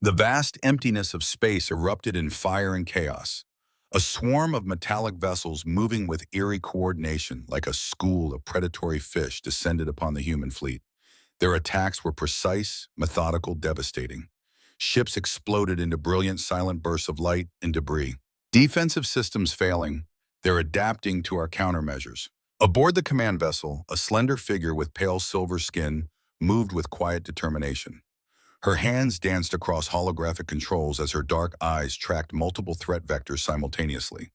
The vast emptiness of space erupted in fire and chaos. A swarm of metallic vessels moving with eerie coordination like a school of predatory fish descended upon the human fleet. Their attacks were precise, methodical, devastating. Ships exploded into brilliant silent bursts of light and debris. Defensive systems failing, they're adapting to our countermeasures. Aboard the command vessel, a slender figure with pale silver skin moved with quiet determination. Her hands danced across holographic controls as her dark eyes tracked multiple threat vectors simultaneously.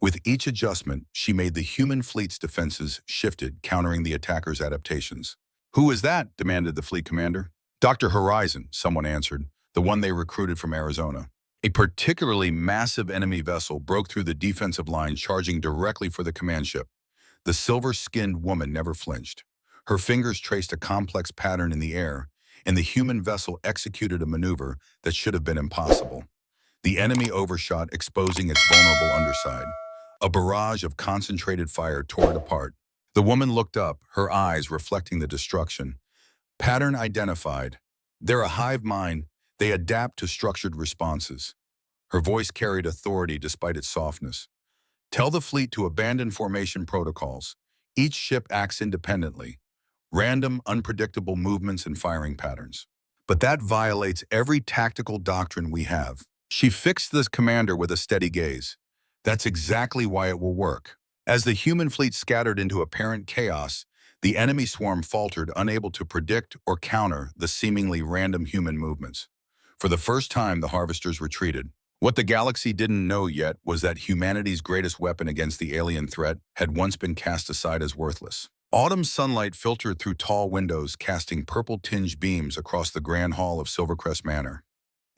With each adjustment, she made the human fleet's defenses shifted, countering the attackers' adaptations. "Who is that?" demanded the fleet commander. "Dr. Horizon," someone answered, the one they recruited from Arizona. A particularly massive enemy vessel broke through the defensive line, charging directly for the command ship. The silver-skinned woman never flinched. Her fingers traced a complex pattern in the air, and the human vessel executed a maneuver that should have been impossible. The enemy overshot, exposing its vulnerable underside. A barrage of concentrated fire tore it apart. The woman looked up, her eyes reflecting the destruction. Pattern identified. They're a hive mind. They adapt to structured responses. Her voice carried authority despite its softness. "Tell the fleet to abandon formation protocols. Each ship acts independently. Random, unpredictable movements and firing patterns. But that violates every tactical doctrine we have." She fixed the commander with a steady gaze. "That's exactly why it will work." As the human fleet scattered into apparent chaos, the enemy swarm faltered, unable to predict or counter the seemingly random human movements. For the first time, the harvesters retreated. What the galaxy didn't know yet was that humanity's greatest weapon against the alien threat had once been cast aside as worthless. Autumn sunlight filtered through tall windows, casting purple-tinged beams across the grand hall of Silvercrest Manor.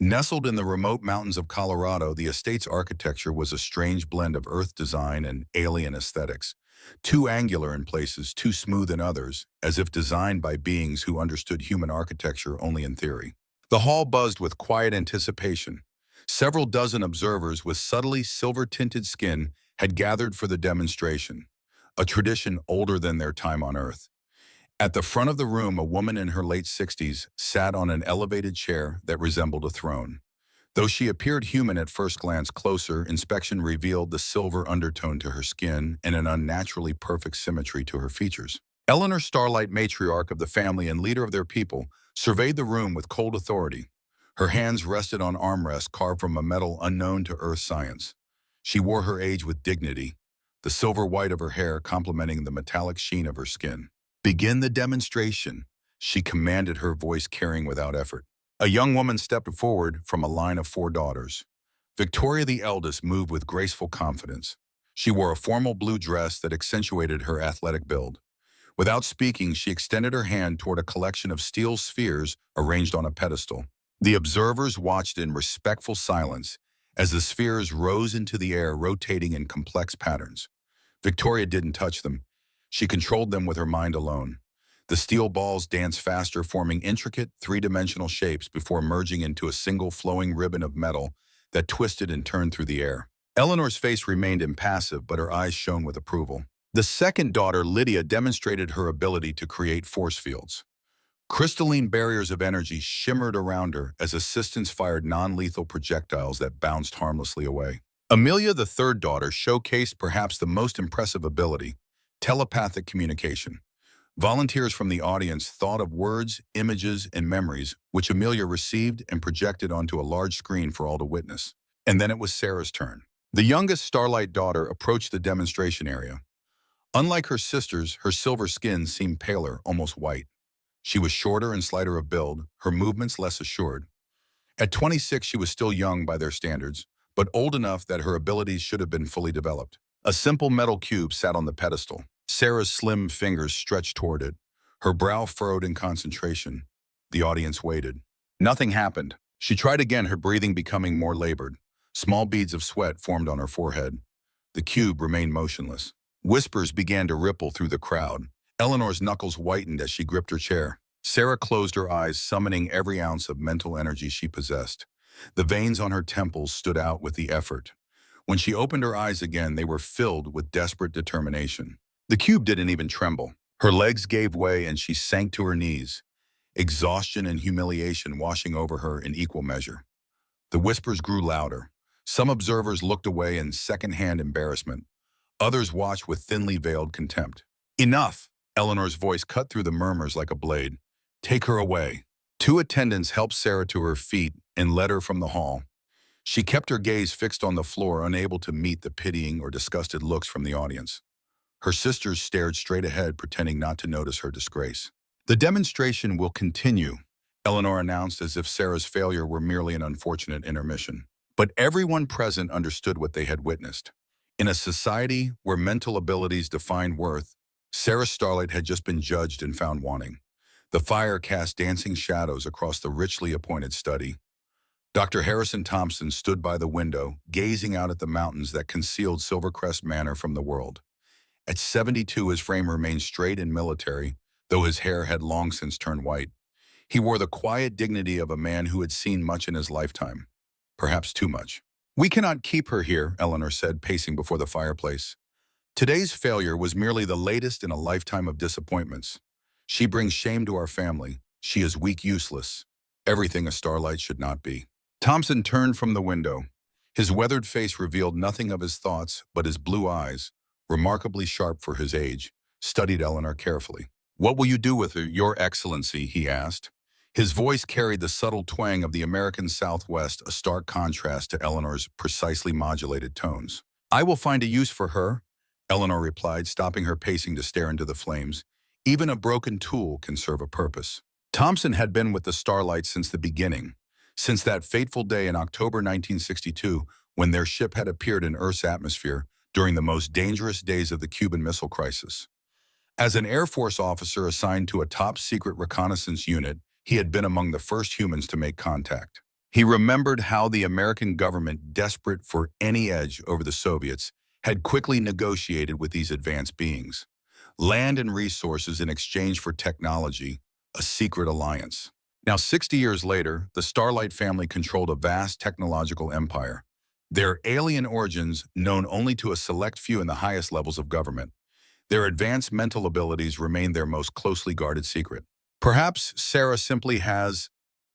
Nestled in the remote mountains of Colorado, the estate's architecture was a strange blend of Earth design and alien aesthetics. Too angular in places, too smooth in others, as if designed by beings who understood human architecture only in theory. The hall buzzed with quiet anticipation. Several dozen observers with subtly silver-tinted skin had gathered for the demonstration, a tradition older than their time on Earth. At the front of the room, a woman in her late 60s sat on an elevated chair that resembled a throne. Though she appeared human at first glance, closer inspection revealed the silver undertone to her skin and an unnaturally perfect symmetry to her features. Eleanor Starlight, matriarch of the family and leader of their people, surveyed the room with cold authority. Her hands rested on armrests carved from a metal unknown to Earth science. She wore her age with dignity, the silver white of her hair complementing the metallic sheen of her skin. "Begin the demonstration," she commanded, her voice carrying without effort. A young woman stepped forward from a line of 4 daughters. Victoria, the eldest, moved with graceful confidence. She wore a formal blue dress that accentuated her athletic build. Without speaking, she extended her hand toward a collection of steel spheres arranged on a pedestal. The observers watched in respectful silence as the spheres rose into the air, rotating in complex patterns. Victoria didn't touch them. She controlled them with her mind alone. The steel balls danced faster, forming intricate, three-dimensional shapes before merging into a single flowing ribbon of metal that twisted and turned through the air. Eleanor's face remained impassive, but her eyes shone with approval. The second daughter, Lydia, demonstrated her ability to create force fields. Crystalline barriers of energy shimmered around her as assistants fired non-lethal projectiles that bounced harmlessly away. Amelia, the third daughter, showcased perhaps the most impressive ability: telepathic communication. Volunteers from the audience thought of words, images, and memories, which Amelia received and projected onto a large screen for all to witness. And then it was Sarah's turn. The youngest Starlight daughter approached the demonstration area. Unlike her sisters, her silver skin seemed paler, almost white. She was shorter and slighter of build, her movements less assured. At 26, she was still young by their standards, but old enough that her abilities should have been fully developed. A simple metal cube sat on the pedestal. Sarah's slim fingers stretched toward it, her brow furrowed in concentration. The audience waited. Nothing happened. She tried again, her breathing becoming more labored. Small beads of sweat formed on her forehead. The cube remained motionless. Whispers began to ripple through the crowd. Eleanor's knuckles whitened as she gripped her chair. Sarah closed her eyes, summoning every ounce of mental energy she possessed. The veins on her temples stood out with the effort. When she opened her eyes again, they were filled with desperate determination. The cube didn't even tremble. Her legs gave way and she sank to her knees. exhaustion and humiliation washing over her in equal measure. The whispers grew louder. Some observers looked away in secondhand embarrassment. Others watched with thinly veiled contempt. Enough! Eleanor's voice cut through the murmurs like a blade. Take her away. Two attendants helped Sarah to her feet and led her from the hall. She kept her gaze fixed on the floor, unable to meet the pitying or disgusted looks from the audience. Her sisters stared straight ahead, pretending not to notice her disgrace. The demonstration will continue, Eleanor announced, as if Sarah's failure were merely an unfortunate intermission. But everyone present understood what they had witnessed. In a society where mental abilities define worth, Sarah Starlight had just been judged and found wanting. The fire cast dancing shadows across the richly appointed study. Dr. Harrison Thompson stood by the window, gazing out at the mountains that concealed Silvercrest Manor from the world. At 72, his frame remained straight and military, though his hair had long since turned white. He wore the quiet dignity of a man who had seen much in his lifetime. Perhaps too much. We cannot keep her here, Eleanor said, pacing before the fireplace. Today's failure was merely the latest in a lifetime of disappointments. She brings shame to our family. She is weak, useless. Everything a Starlight should not be. Thompson turned from the window. His weathered face revealed nothing of his thoughts, but his blue eyes, remarkably sharp for his age, studied Eleanor carefully. What will you do with her, Your Excellency? He asked. His voice carried the subtle twang of the American Southwest, a stark contrast to Eleanor's precisely modulated tones. I will find a use for her, Eleanor replied, stopping her pacing to stare into the flames. Even a broken tool can serve a purpose. Thompson had been with the Starlight since the beginning, since that fateful day in October 1962 when their ship had appeared in Earth's atmosphere during the most dangerous days of the Cuban Missile Crisis. As an Air Force officer assigned to a top-secret reconnaissance unit, he had been among the first humans to make contact. He remembered how the American government, desperate for any edge over the Soviets, had quickly negotiated with these advanced beings. Land and resources in exchange for technology, a secret alliance. Now, 60 years later, the Starlight family controlled a vast technological empire. Their alien origins known only to a select few in the highest levels of government. Their advanced mental abilities remain their most closely guarded secret. Perhaps Sarah simply has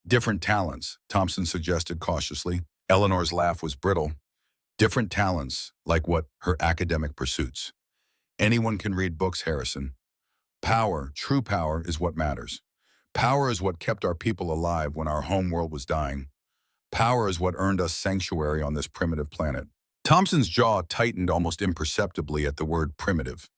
different talents, Thompson suggested cautiously. Eleanor's laugh was brittle. Different talents, like what? Her academic pursuits. Anyone can read books, Harrison. Power, true power, is what matters. Power is what kept our people alive when our home world was dying. Power is what earned us sanctuary on this primitive planet. Thompson's jaw tightened almost imperceptibly at the word primitive,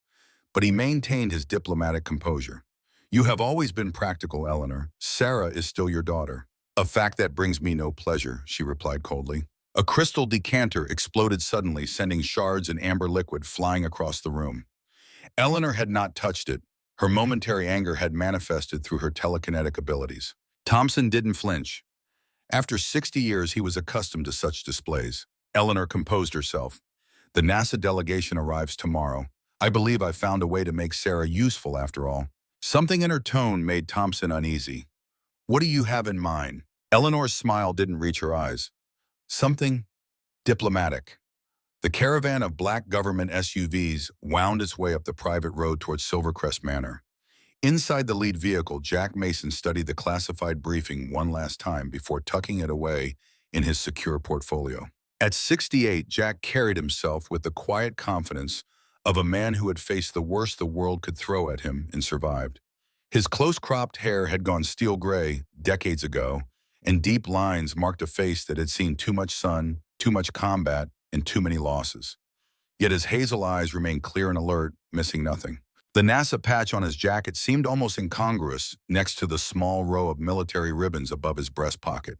but he maintained his diplomatic composure. You have always been practical, Eleanor. Sarah is still your daughter. A fact that brings me no pleasure, she replied coldly. A crystal decanter exploded suddenly, sending shards and amber liquid flying across the room. Eleanor had not touched it. Her momentary anger had manifested through her telekinetic abilities. Thompson didn't flinch. After 60 years, he was accustomed to such displays. Eleanor composed herself. The NASA delegation arrives tomorrow. I believe I found a way to make Sarah useful after all. Something in her tone made Thompson uneasy. What do you have in mind? Eleanor's smile didn't reach her eyes. Something diplomatic. The caravan of black government SUVs wound its way up the private road towards Silvercrest Manor. Inside the lead vehicle, Jack Mason studied the classified briefing one last time before tucking it away in his secure portfolio. At 68, Jack carried himself with the quiet confidence of a man who had faced the worst the world could throw at him and survived. His close-cropped hair had gone steel gray decades ago, and deep lines marked a face that had seen too much sun, too much combat, and too many losses. Yet his hazel eyes remained clear and alert, missing nothing. The NASA patch on his jacket seemed almost incongruous next to the small row of military ribbons above his breast pocket.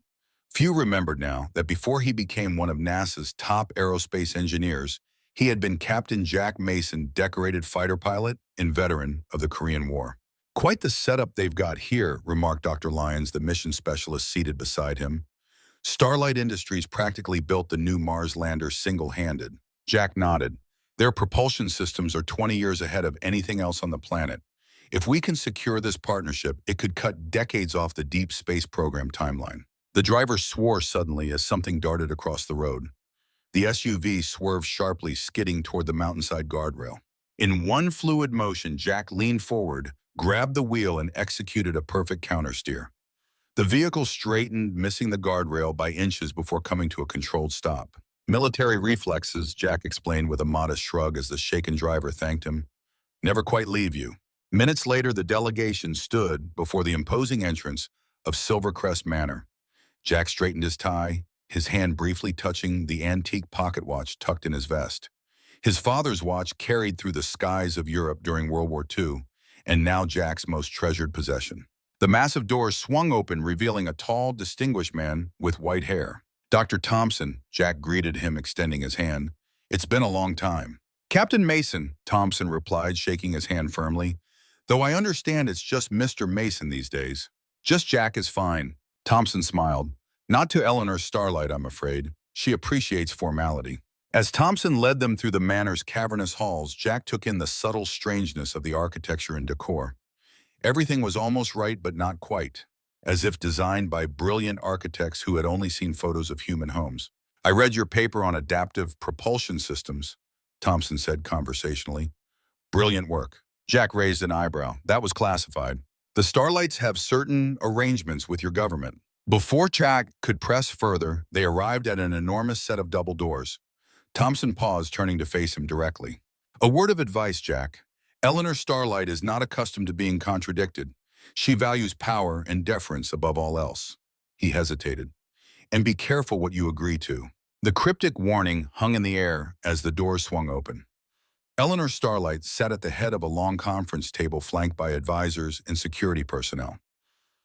Few remembered now that before he became one of NASA's top aerospace engineers, he had been Captain Jack Mason, decorated fighter pilot and veteran of the Korean War. Quite the setup they've got here, remarked Dr. Lyons, the mission specialist seated beside him. Starlight Industries practically built the new Mars lander single-handed. Jack nodded. Their propulsion systems are 20 years ahead of anything else on the planet. If we can secure this partnership, it could cut decades off the deep space program timeline. The driver swore suddenly as something darted across the road. The SUV swerved sharply, skidding toward the mountainside guardrail. In one fluid motion, Jack leaned forward, grabbed the wheel and executed a perfect countersteer. The vehicle straightened, missing the guardrail by inches before coming to a controlled stop. Military reflexes, Jack explained with a modest shrug as the shaken driver thanked him. Never quite leave you. Minutes later, the delegation stood before the imposing entrance of Silvercrest Manor. Jack straightened his tie, his hand briefly touching the antique pocket watch tucked in his vest. His father's watch carried through the skies of Europe during World War II, and now Jack's most treasured possession. The massive doors swung open, revealing a tall, distinguished man with white hair. Dr. Thompson, Jack greeted him, extending his hand. It's been a long time. Captain Mason, Thompson replied, shaking his hand firmly. Though I understand it's just Mr. Mason these days. Just Jack is fine. Thompson smiled. Not to Eleanor Starlight, I'm afraid. She appreciates formality. As Thompson led them through the manor's cavernous halls, Jack took in the subtle strangeness of the architecture and decor. Everything was almost right, but not quite, as if designed by brilliant architects who had only seen photos of human homes. I read your paper on adaptive propulsion systems, Thompson said conversationally. Brilliant work. Jack raised an eyebrow. That was classified. The Starlights have certain arrangements with your government. Before Jack could press further, they arrived at an enormous set of double doors. Thompson paused, turning to face him directly. A word of advice, Jack. Eleanor Starlight is not accustomed to being contradicted. She values power and deference above all else. He hesitated. And be careful what you agree to. The cryptic warning hung in the air as the doors swung open. Eleanor Starlight sat at the head of a long conference table flanked by advisors and security personnel.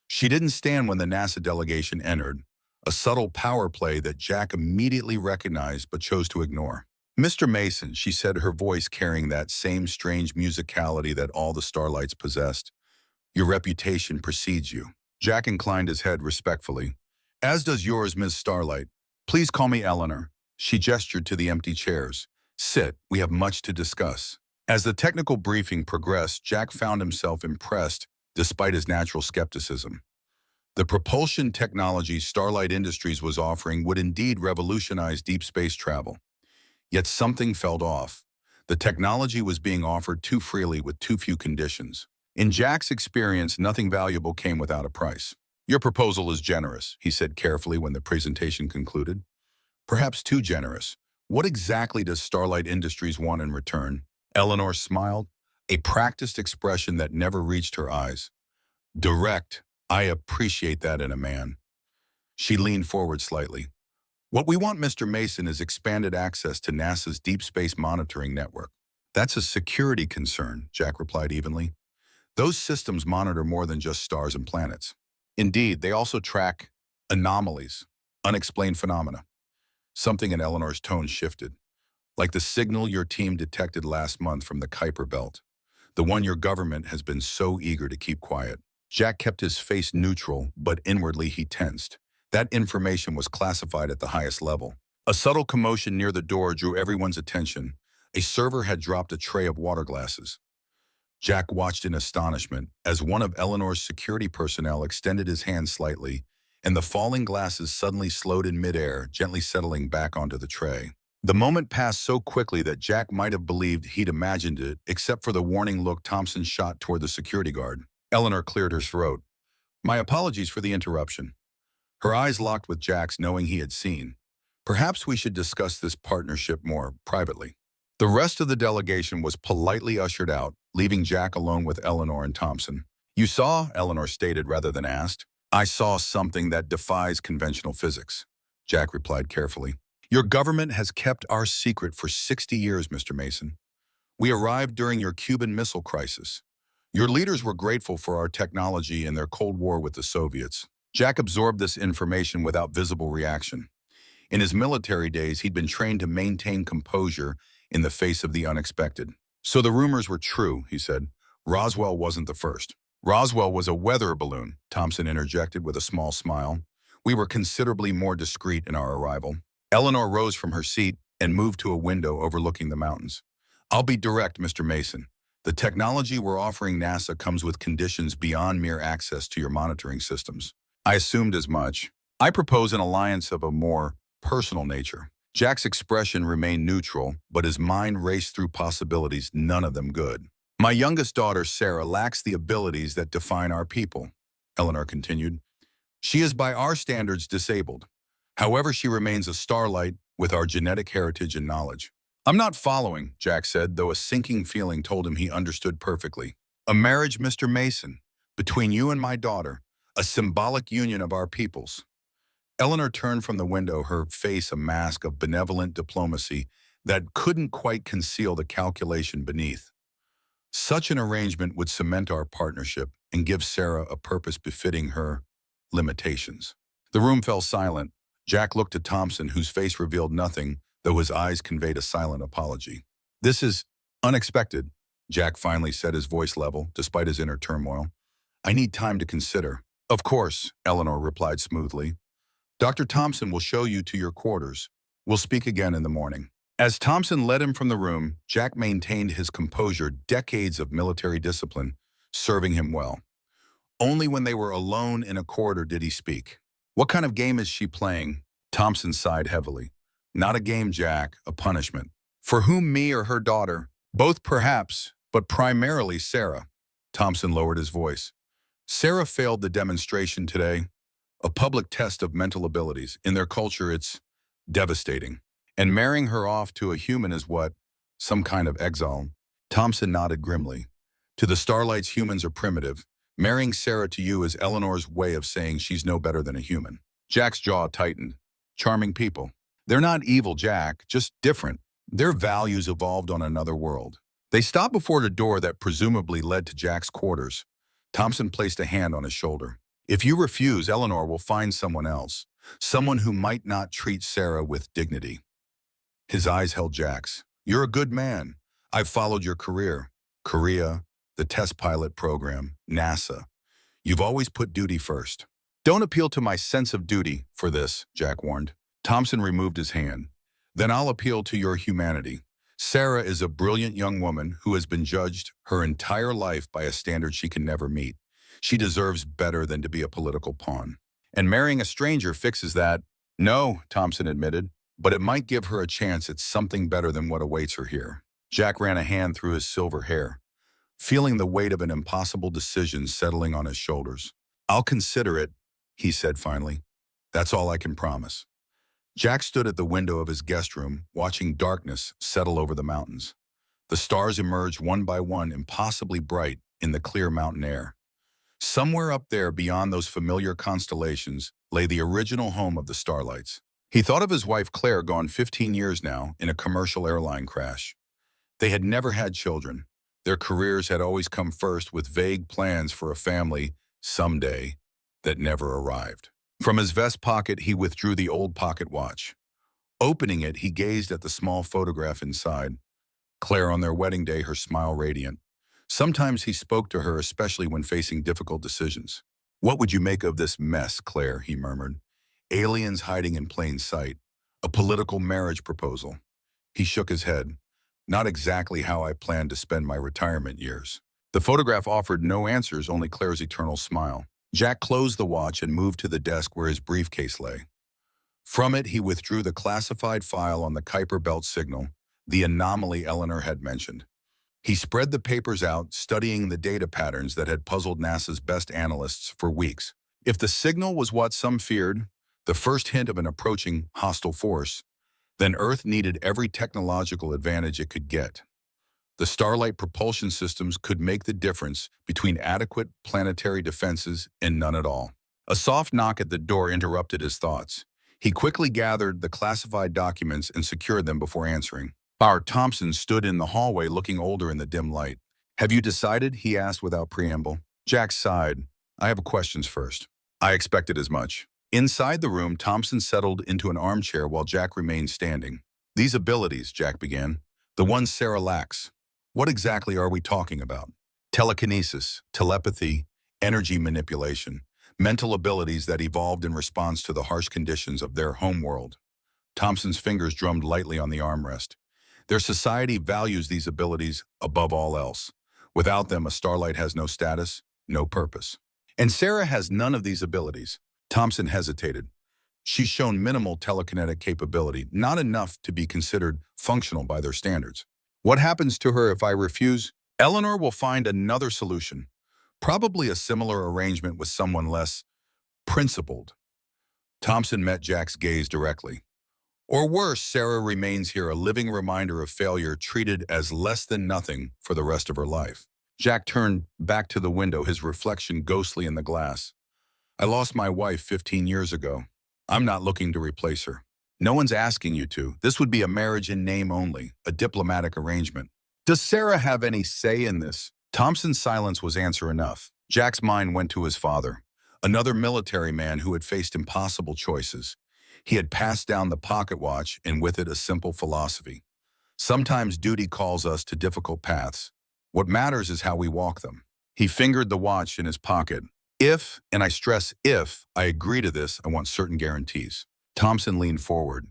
She didn't stand when the NASA delegation entered, a subtle power play that Jack immediately recognized but chose to ignore. Mr. Mason, she said, her voice carrying that same strange musicality that all the Starlights possessed. Your reputation precedes you. Jack inclined his head respectfully. As does yours, Ms. Starlight. Please call me Eleanor. She gestured to the empty chairs. Sit, we have much to discuss. As the technical briefing progressed, Jack found himself impressed despite his natural skepticism. The propulsion technology Starlight Industries was offering would indeed revolutionize deep space travel. Yet something felt off. The technology was being offered too freely with too few conditions. In Jack's experience, nothing valuable came without a price. Your proposal is generous, he said carefully when the presentation concluded. Perhaps too generous. What exactly does Starlight Industries want in return? Eleanor smiled, a practiced expression that never reached her eyes. Direct. I appreciate that in a man. She leaned forward slightly. What we want, Mr. Mason, is expanded access to NASA's deep space monitoring network. That's a security concern, Jack replied evenly. Those systems monitor more than just stars and planets. Indeed, they also track anomalies, unexplained phenomena. Something in Eleanor's tone shifted. Like the signal your team detected last month from the Kuiper Belt. The one your government has been so eager to keep quiet. Jack kept his face neutral, but inwardly he tensed. That information was classified at the highest level. A subtle commotion near the door drew everyone's attention. A server had dropped a tray of water glasses. Jack watched in astonishment as one of Eleanor's security personnel extended his hand slightly, and the falling glasses suddenly slowed in midair, gently settling back onto the tray. The moment passed so quickly that Jack might have believed he'd imagined it, except for the warning look Thompson shot toward the security guard. Eleanor cleared her throat. My apologies for the interruption. Her eyes locked with Jack's, knowing he had seen. Perhaps we should discuss this partnership more privately. The rest of the delegation was politely ushered out, leaving Jack alone with Eleanor and Thompson. You saw, Eleanor stated rather than asked. I saw something that defies conventional physics, Jack replied carefully. Your government has kept our secret for 60 years, Mr. Mason. We arrived during your Cuban Missile Crisis. Your leaders were grateful for our technology in their Cold War with the Soviets. Jack absorbed this information without visible reaction. In his military days, he'd been trained to maintain composure in the face of the unexpected. So the rumors were true, he said. Roswell wasn't the first. Roswell was a weather balloon, Thompson interjected with a small smile. We were considerably more discreet in our arrival. Eleanor rose from her seat and moved to a window overlooking the mountains. I'll be direct, Mr. Mason. The technology we're offering NASA comes with conditions beyond mere access to your monitoring systems. I assumed as much. I propose an alliance of a more personal nature. Jack's expression remained neutral, but his mind raced through possibilities, none of them good. My youngest daughter, Sarah, lacks the abilities that define our people, Eleanor continued. She is by our standards disabled. However, she remains a starlight with our genetic heritage and knowledge. I'm not following, Jack said, though a sinking feeling told him he understood perfectly. A marriage, Mr. Mason, between you and my daughter, a symbolic union of our peoples. Eleanor turned from the window, her face a mask of benevolent diplomacy that couldn't quite conceal the calculation beneath. Such an arrangement would cement our partnership and give Sarah a purpose befitting her limitations. The room fell silent. Jack looked at Thompson, whose face revealed nothing, though his eyes conveyed a silent apology. This is unexpected, Jack finally said, his voice level, despite his inner turmoil. I need time to consider. Of course, Eleanor replied smoothly. Dr. Thompson will show you to your quarters. We'll speak again in the morning. As Thompson led him from the room, Jack maintained his composure, decades of military discipline serving him well. Only when they were alone in a corridor did he speak. What kind of game is she playing? Thompson sighed heavily. Not a game, Jack, a punishment. For whom, me or her daughter? Both perhaps, but primarily Sarah. Thompson lowered his voice. Sarah failed the demonstration today. A public test of mental abilities. In their culture, it's devastating. And marrying her off to a human is what? Some kind of exile? Thompson nodded grimly. To the Starlights, humans are primitive. Marrying Sarah to you is Eleanor's way of saying she's no better than a human. Jack's jaw tightened. Charming people. They're not evil, Jack, just different. Their values evolved on another world. They stopped before the door that presumably led to Jack's quarters. Thompson placed a hand on his shoulder. If you refuse, Eleanor will find someone else. Someone who might not treat Sarah with dignity. His eyes held Jack's. You're a good man. I've followed your career. Korea, the test pilot program, NASA. You've always put duty first. Don't appeal to my sense of duty for this, Jack warned. Thompson removed his hand. Then I'll appeal to your humanity. Sarah is a brilliant young woman who has been judged her entire life by a standard she can never meet. She deserves better than to be a political pawn. And marrying a stranger fixes that. No, Thompson admitted, but it might give her a chance at something better than what awaits her here. Jack ran a hand through his silver hair, feeling the weight of an impossible decision settling on his shoulders. I'll consider it, he said finally. That's all I can promise. Jack stood at the window of his guest room, watching darkness settle over the mountains. The stars emerged one by one, impossibly bright in the clear mountain air. Somewhere up there, beyond those familiar constellations, lay the original home of the Starlights. He thought of his wife Claire, gone 15 years now, in a commercial airline crash. They had never had children. Their careers had always come first, with vague plans for a family someday that never arrived. From his vest pocket, he withdrew the old pocket watch. Opening it, he gazed at the small photograph inside. Claire on their wedding day, her smile radiant. Sometimes he spoke to her, especially when facing difficult decisions. What would you make of this mess, Claire? He murmured. Aliens hiding in plain sight. A political marriage proposal. He shook his head. Not exactly how I planned to spend my retirement years. The photograph offered no answers, only Claire's eternal smile. Jack closed the watch and moved to the desk where his briefcase lay. From it, he withdrew the classified file on the Kuiper Belt signal, the anomaly Eleanor had mentioned. He spread the papers out, studying the data patterns that had puzzled NASA's best analysts for weeks. If the signal was what some feared, the first hint of an approaching hostile force, then Earth needed every technological advantage it could get. The Starlight propulsion systems could make the difference between adequate planetary defenses and none at all. A soft knock at the door interrupted his thoughts. He quickly gathered the classified documents and secured them before answering. Bart Thompson stood in the hallway, looking older in the dim light. Have you decided? He asked without preamble. Jack sighed. I have questions first. I expected as much. Inside the room, Thompson settled into an armchair while Jack remained standing. These abilities, Jack began, the ones Sarah lacks. What exactly are we talking about? Telekinesis, telepathy, energy manipulation, mental abilities that evolved in response to the harsh conditions of their home world. Thompson's fingers drummed lightly on the armrest. Their society values these abilities above all else. Without them, a Starlight has no status, no purpose. And Sarah has none of these abilities. Thompson hesitated. She's shown minimal telekinetic capability, not enough to be considered functional by their standards. What happens to her if I refuse? Eleanor will find another solution, probably a similar arrangement with someone less principled. Thompson met Jack's gaze directly. Or worse, Sarah remains here, a living reminder of failure, treated as less than nothing for the rest of her life. Jack turned back to the window, his reflection ghostly in the glass. I lost my wife 15 years ago. I'm not looking to replace her. No one's asking you to. This would be a marriage in name only, a diplomatic arrangement. Does Sarah have any say in this? Thompson's silence was answer enough. Jack's mind went to his father, another military man who had faced impossible choices. He had passed down the pocket watch and with it a simple philosophy. Sometimes duty calls us to difficult paths. What matters is how we walk them. He fingered the watch in his pocket. If, and I stress if, I agree to this, I want certain guarantees. Thompson leaned forward,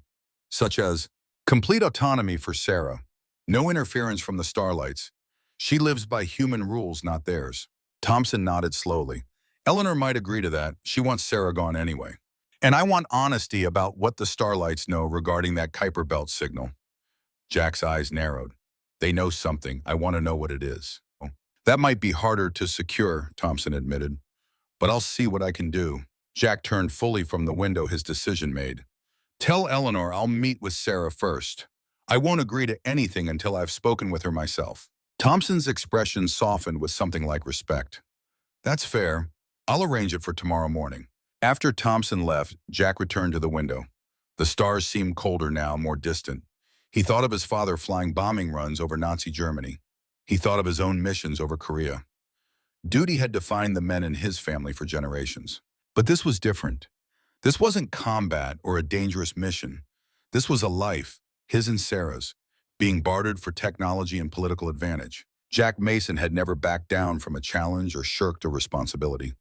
such as complete autonomy for Sarah, no interference from the Starlights. She lives by human rules, not theirs. Thompson nodded slowly. Eleanor might agree to that. She wants Sarah gone anyway. And I want honesty about what the Starlights know regarding that Kuiper Belt signal. Jack's eyes narrowed. They know something. I want to know what it is. That might be harder to secure, Thompson admitted, but I'll see what I can do. Jack turned fully from the window, his decision made. Tell Eleanor I'll meet with Sarah first. I won't agree to anything until I've spoken with her myself. Thompson's expression softened with something like respect. That's fair. I'll arrange it for tomorrow morning. After Thompson left, Jack returned to the window. The stars seemed colder now, more distant. He thought of his father flying bombing runs over Nazi Germany. He thought of his own missions over Korea. Duty had defined the men in his family for generations. But this was different. This wasn't combat or a dangerous mission. This was a life, his and Sarah's, being bartered for technology and political advantage. Jack Mason had never backed down from a challenge or shirked a responsibility.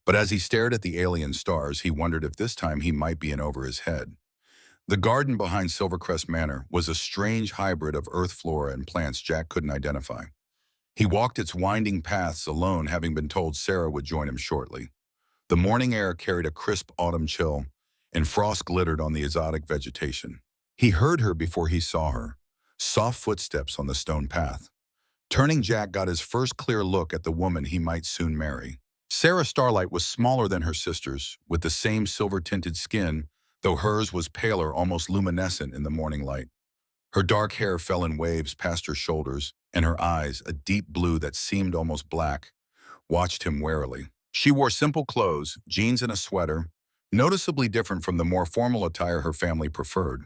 But as he stared at the alien stars, he wondered if this time he might be in over his head. The garden behind Silvercrest Manor was a strange hybrid of earth flora and plants Jack couldn't identify. He walked its winding paths alone, having been told Sarah would join him shortly. The morning air carried a crisp autumn chill, and frost glittered on the exotic vegetation. He heard her before he saw her, soft footsteps on the stone path. Turning, Jack got his first clear look at the woman he might soon marry. Sarah Starlight was smaller than her sisters, with the same silver-tinted skin, though hers was paler, almost luminescent in the morning light. Her dark hair fell in waves past her shoulders, and her eyes, a deep blue that seemed almost black, watched him warily. She wore simple clothes, jeans and a sweater, noticeably different from the more formal attire her family preferred.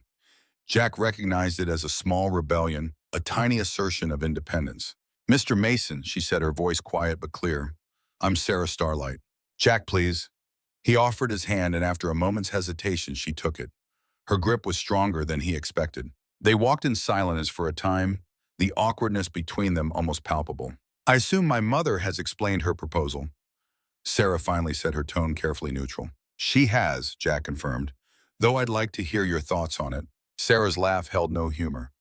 Jack recognized it as a small rebellion, a tiny assertion of independence. "Mr. Mason," she said, her voice quiet but clear. "I'm Sarah Starlight." "Jack, please." He offered his hand, and after a moment's hesitation, she took it. Her grip was stronger than he expected. They walked in silence for a time, the awkwardness between them almost palpable. "I assume my mother has explained her proposal," Sarah finally said, her tone carefully neutral. "She has," Jack confirmed, "though I'd like to hear your thoughts on it." Sarah's laugh held no humor.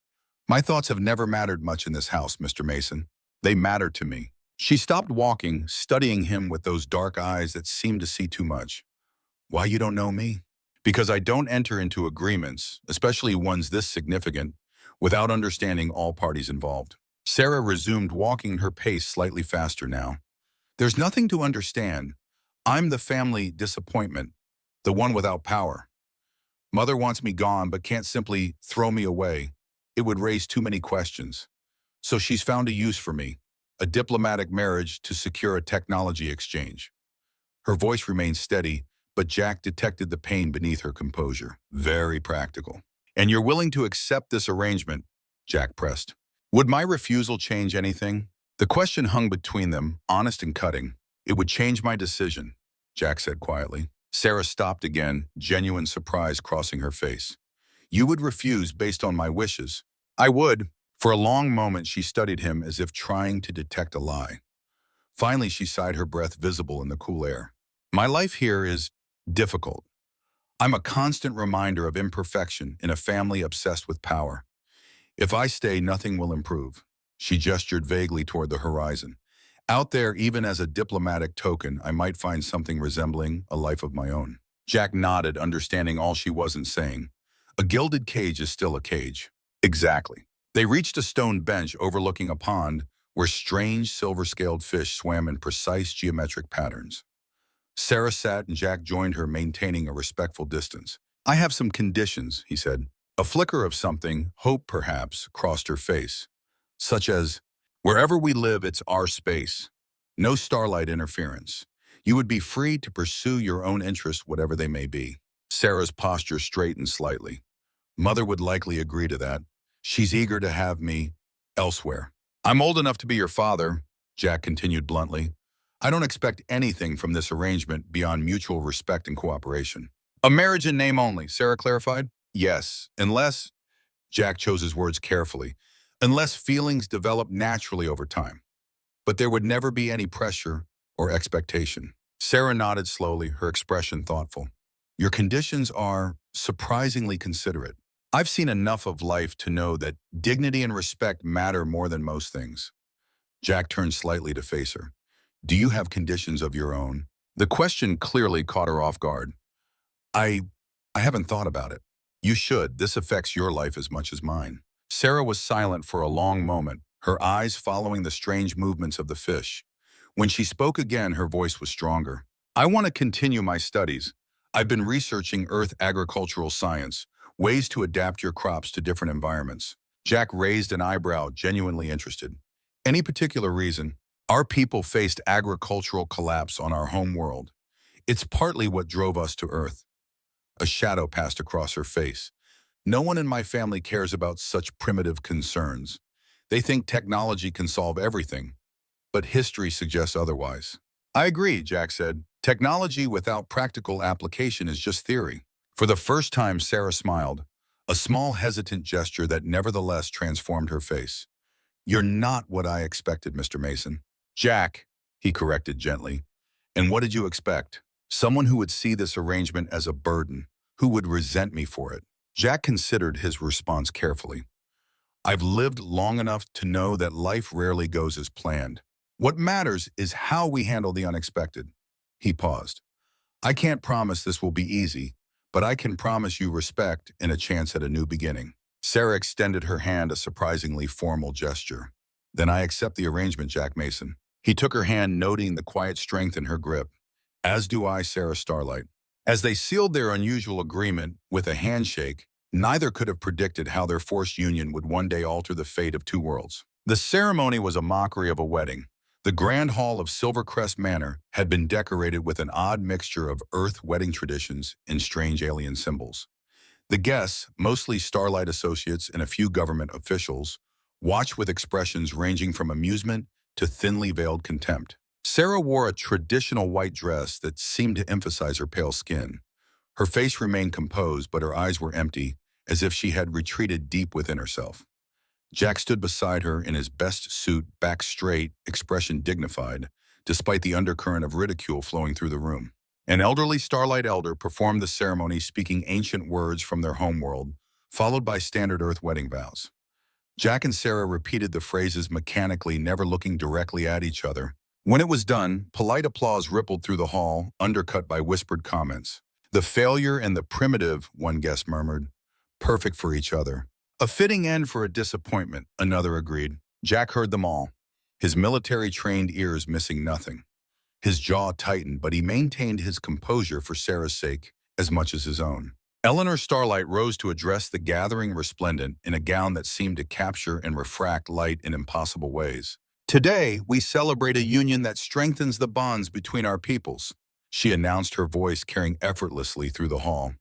"My thoughts have never mattered much in this house, Mr. Mason. They matter to me." She stopped walking, studying him with those dark eyes that seemed to see too much. "Why you don't know me?" "Because I don't enter into agreements, especially ones this significant, without understanding all parties involved." Sarah resumed, walking her pace slightly faster now. "There's nothing to understand. I'm the family disappointment, the one without power. Mother wants me gone but can't simply throw me away. It would raise too many questions. So she's found a use for me, a diplomatic marriage to secure a technology exchange." Her voice remained steady, but Jack detected the pain beneath her composure. "Very practical." "And you're willing to accept this arrangement?" Jack pressed. "Would my refusal change anything?" The question hung between them, honest and cutting. "It would change my decision," Jack said quietly. Sarah stopped again, genuine surprise crossing her face. "You would refuse based on my wishes?" "I would." For a long moment she studied him as if trying to detect a lie. Finally she sighed, her breath visible in the cool air. "My life here is difficult. I'm a constant reminder of imperfection in a family obsessed with power. If I stay, nothing will improve." She gestured vaguely toward the horizon. "Out there, even as a diplomatic token, I might find something resembling a life of my own." Jack nodded, understanding all she wasn't saying. A gilded cage is still a cage. Exactly. They reached a stone bench overlooking a pond where strange silver-scaled fish swam in precise geometric patterns. Sarah sat and Jack joined her, maintaining a respectful distance. "I have some conditions," he said. A flicker of something, hope perhaps, crossed her face, such as, "Wherever we live, it's our space. No starlight interference. You would be free to pursue your own interests, whatever they may be." Sarah's posture straightened slightly. "Mother would likely agree to that. She's eager to have me elsewhere." "I'm old enough to be your father," Jack continued bluntly. "I don't expect anything from this arrangement beyond mutual respect and cooperation." "A marriage in name only," Sarah clarified. "Yes, unless," Jack chose his words carefully, "unless feelings develop naturally over time. But there would never be any pressure or expectation." Sarah nodded slowly, her expression thoughtful. "Your conditions are surprisingly considerate. I've seen enough of life to know that dignity and respect matter more than most things." Jack turned slightly to face her. "Do you have conditions of your own?" The question clearly caught her off guard. I haven't thought about it." "You should. This affects your life as much as mine." Sarah was silent for a long moment, her eyes following the strange movements of the fish. When she spoke again, her voice was stronger. "I want to continue my studies. I've been researching Earth agricultural science, ways to adapt your crops to different environments." Jack raised an eyebrow, genuinely interested. "Any particular reason?" "Our people faced agricultural collapse on our home world. It's partly what drove us to Earth." A shadow passed across her face. "No one in my family cares about such primitive concerns. They think technology can solve everything, but history suggests otherwise." "I agree," Jack said. "Technology without practical application is just theory." For the first time, Sarah smiled, a small hesitant gesture that nevertheless transformed her face. "You're not what I expected, Mr. Mason." "Jack," he corrected gently. "And what did you expect?" "Someone who would see this arrangement as a burden, who would resent me for it." Jack considered his response carefully. "I've lived long enough to know that life rarely goes as planned. What matters is how we handle the unexpected." He paused. "I can't promise this will be easy, but I can promise you respect and a chance at a new beginning." Sarah extended her hand, a surprisingly formal gesture. "Then I accept the arrangement, Jack Mason." He took her hand, noting the quiet strength in her grip. "As do I, Sarah Starlight." As they sealed their unusual agreement with a handshake, neither could have predicted how their forced union would one day alter the fate of two worlds. The ceremony was a mockery of a wedding. The grand hall of Silvercrest Manor had been decorated with an odd mixture of Earth wedding traditions and strange alien symbols. The guests, mostly Starlight associates and a few government officials, watched with expressions ranging from amusement to thinly veiled contempt. Sarah wore a traditional white dress that seemed to emphasize her pale skin. Her face remained composed, but her eyes were empty, as if she had retreated deep within herself. Jack stood beside her in his best suit, back straight, expression dignified, despite the undercurrent of ridicule flowing through the room. An elderly Starlight elder performed the ceremony, speaking ancient words from their homeworld, followed by standard Earth wedding vows. Jack and Sarah repeated the phrases mechanically, never looking directly at each other. When it was done, polite applause rippled through the hall, undercut by whispered comments. "The failure and the primitive," one guest murmured. "Perfect for each other." "A fitting end for a disappointment," another agreed. Jack heard them all, his military-trained ears missing nothing. His jaw tightened, but he maintained his composure for Sarah's sake as much as his own. Eleanor Starlight rose to address the gathering, resplendent in a gown that seemed to capture and refract light in impossible ways. "Today, we celebrate a union that strengthens the bonds between our peoples," she announced, her voice carrying effortlessly through the hall.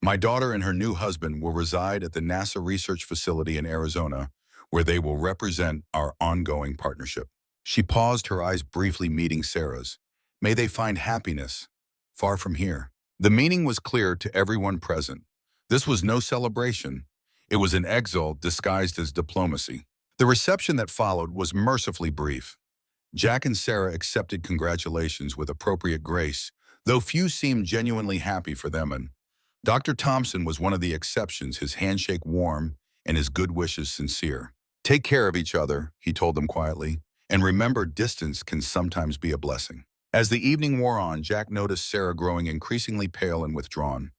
"My daughter and her new husband will reside at the NASA research facility in Arizona, where they will represent our ongoing partnership." She paused, her eyes briefly meeting Sarah's. "May they find happiness far from here." The meaning was clear to everyone present. This was no celebration. It was an exile disguised as diplomacy. The reception that followed was mercifully brief. Jack and Sarah accepted congratulations with appropriate grace, though few seemed genuinely happy for them. And Dr. Thompson was one of the exceptions, his handshake warm and his good wishes sincere. "Take care of each other," he told them quietly, "and remember, distance can sometimes be a blessing." As the evening wore on, Jack noticed Sarah growing increasingly pale and withdrawn.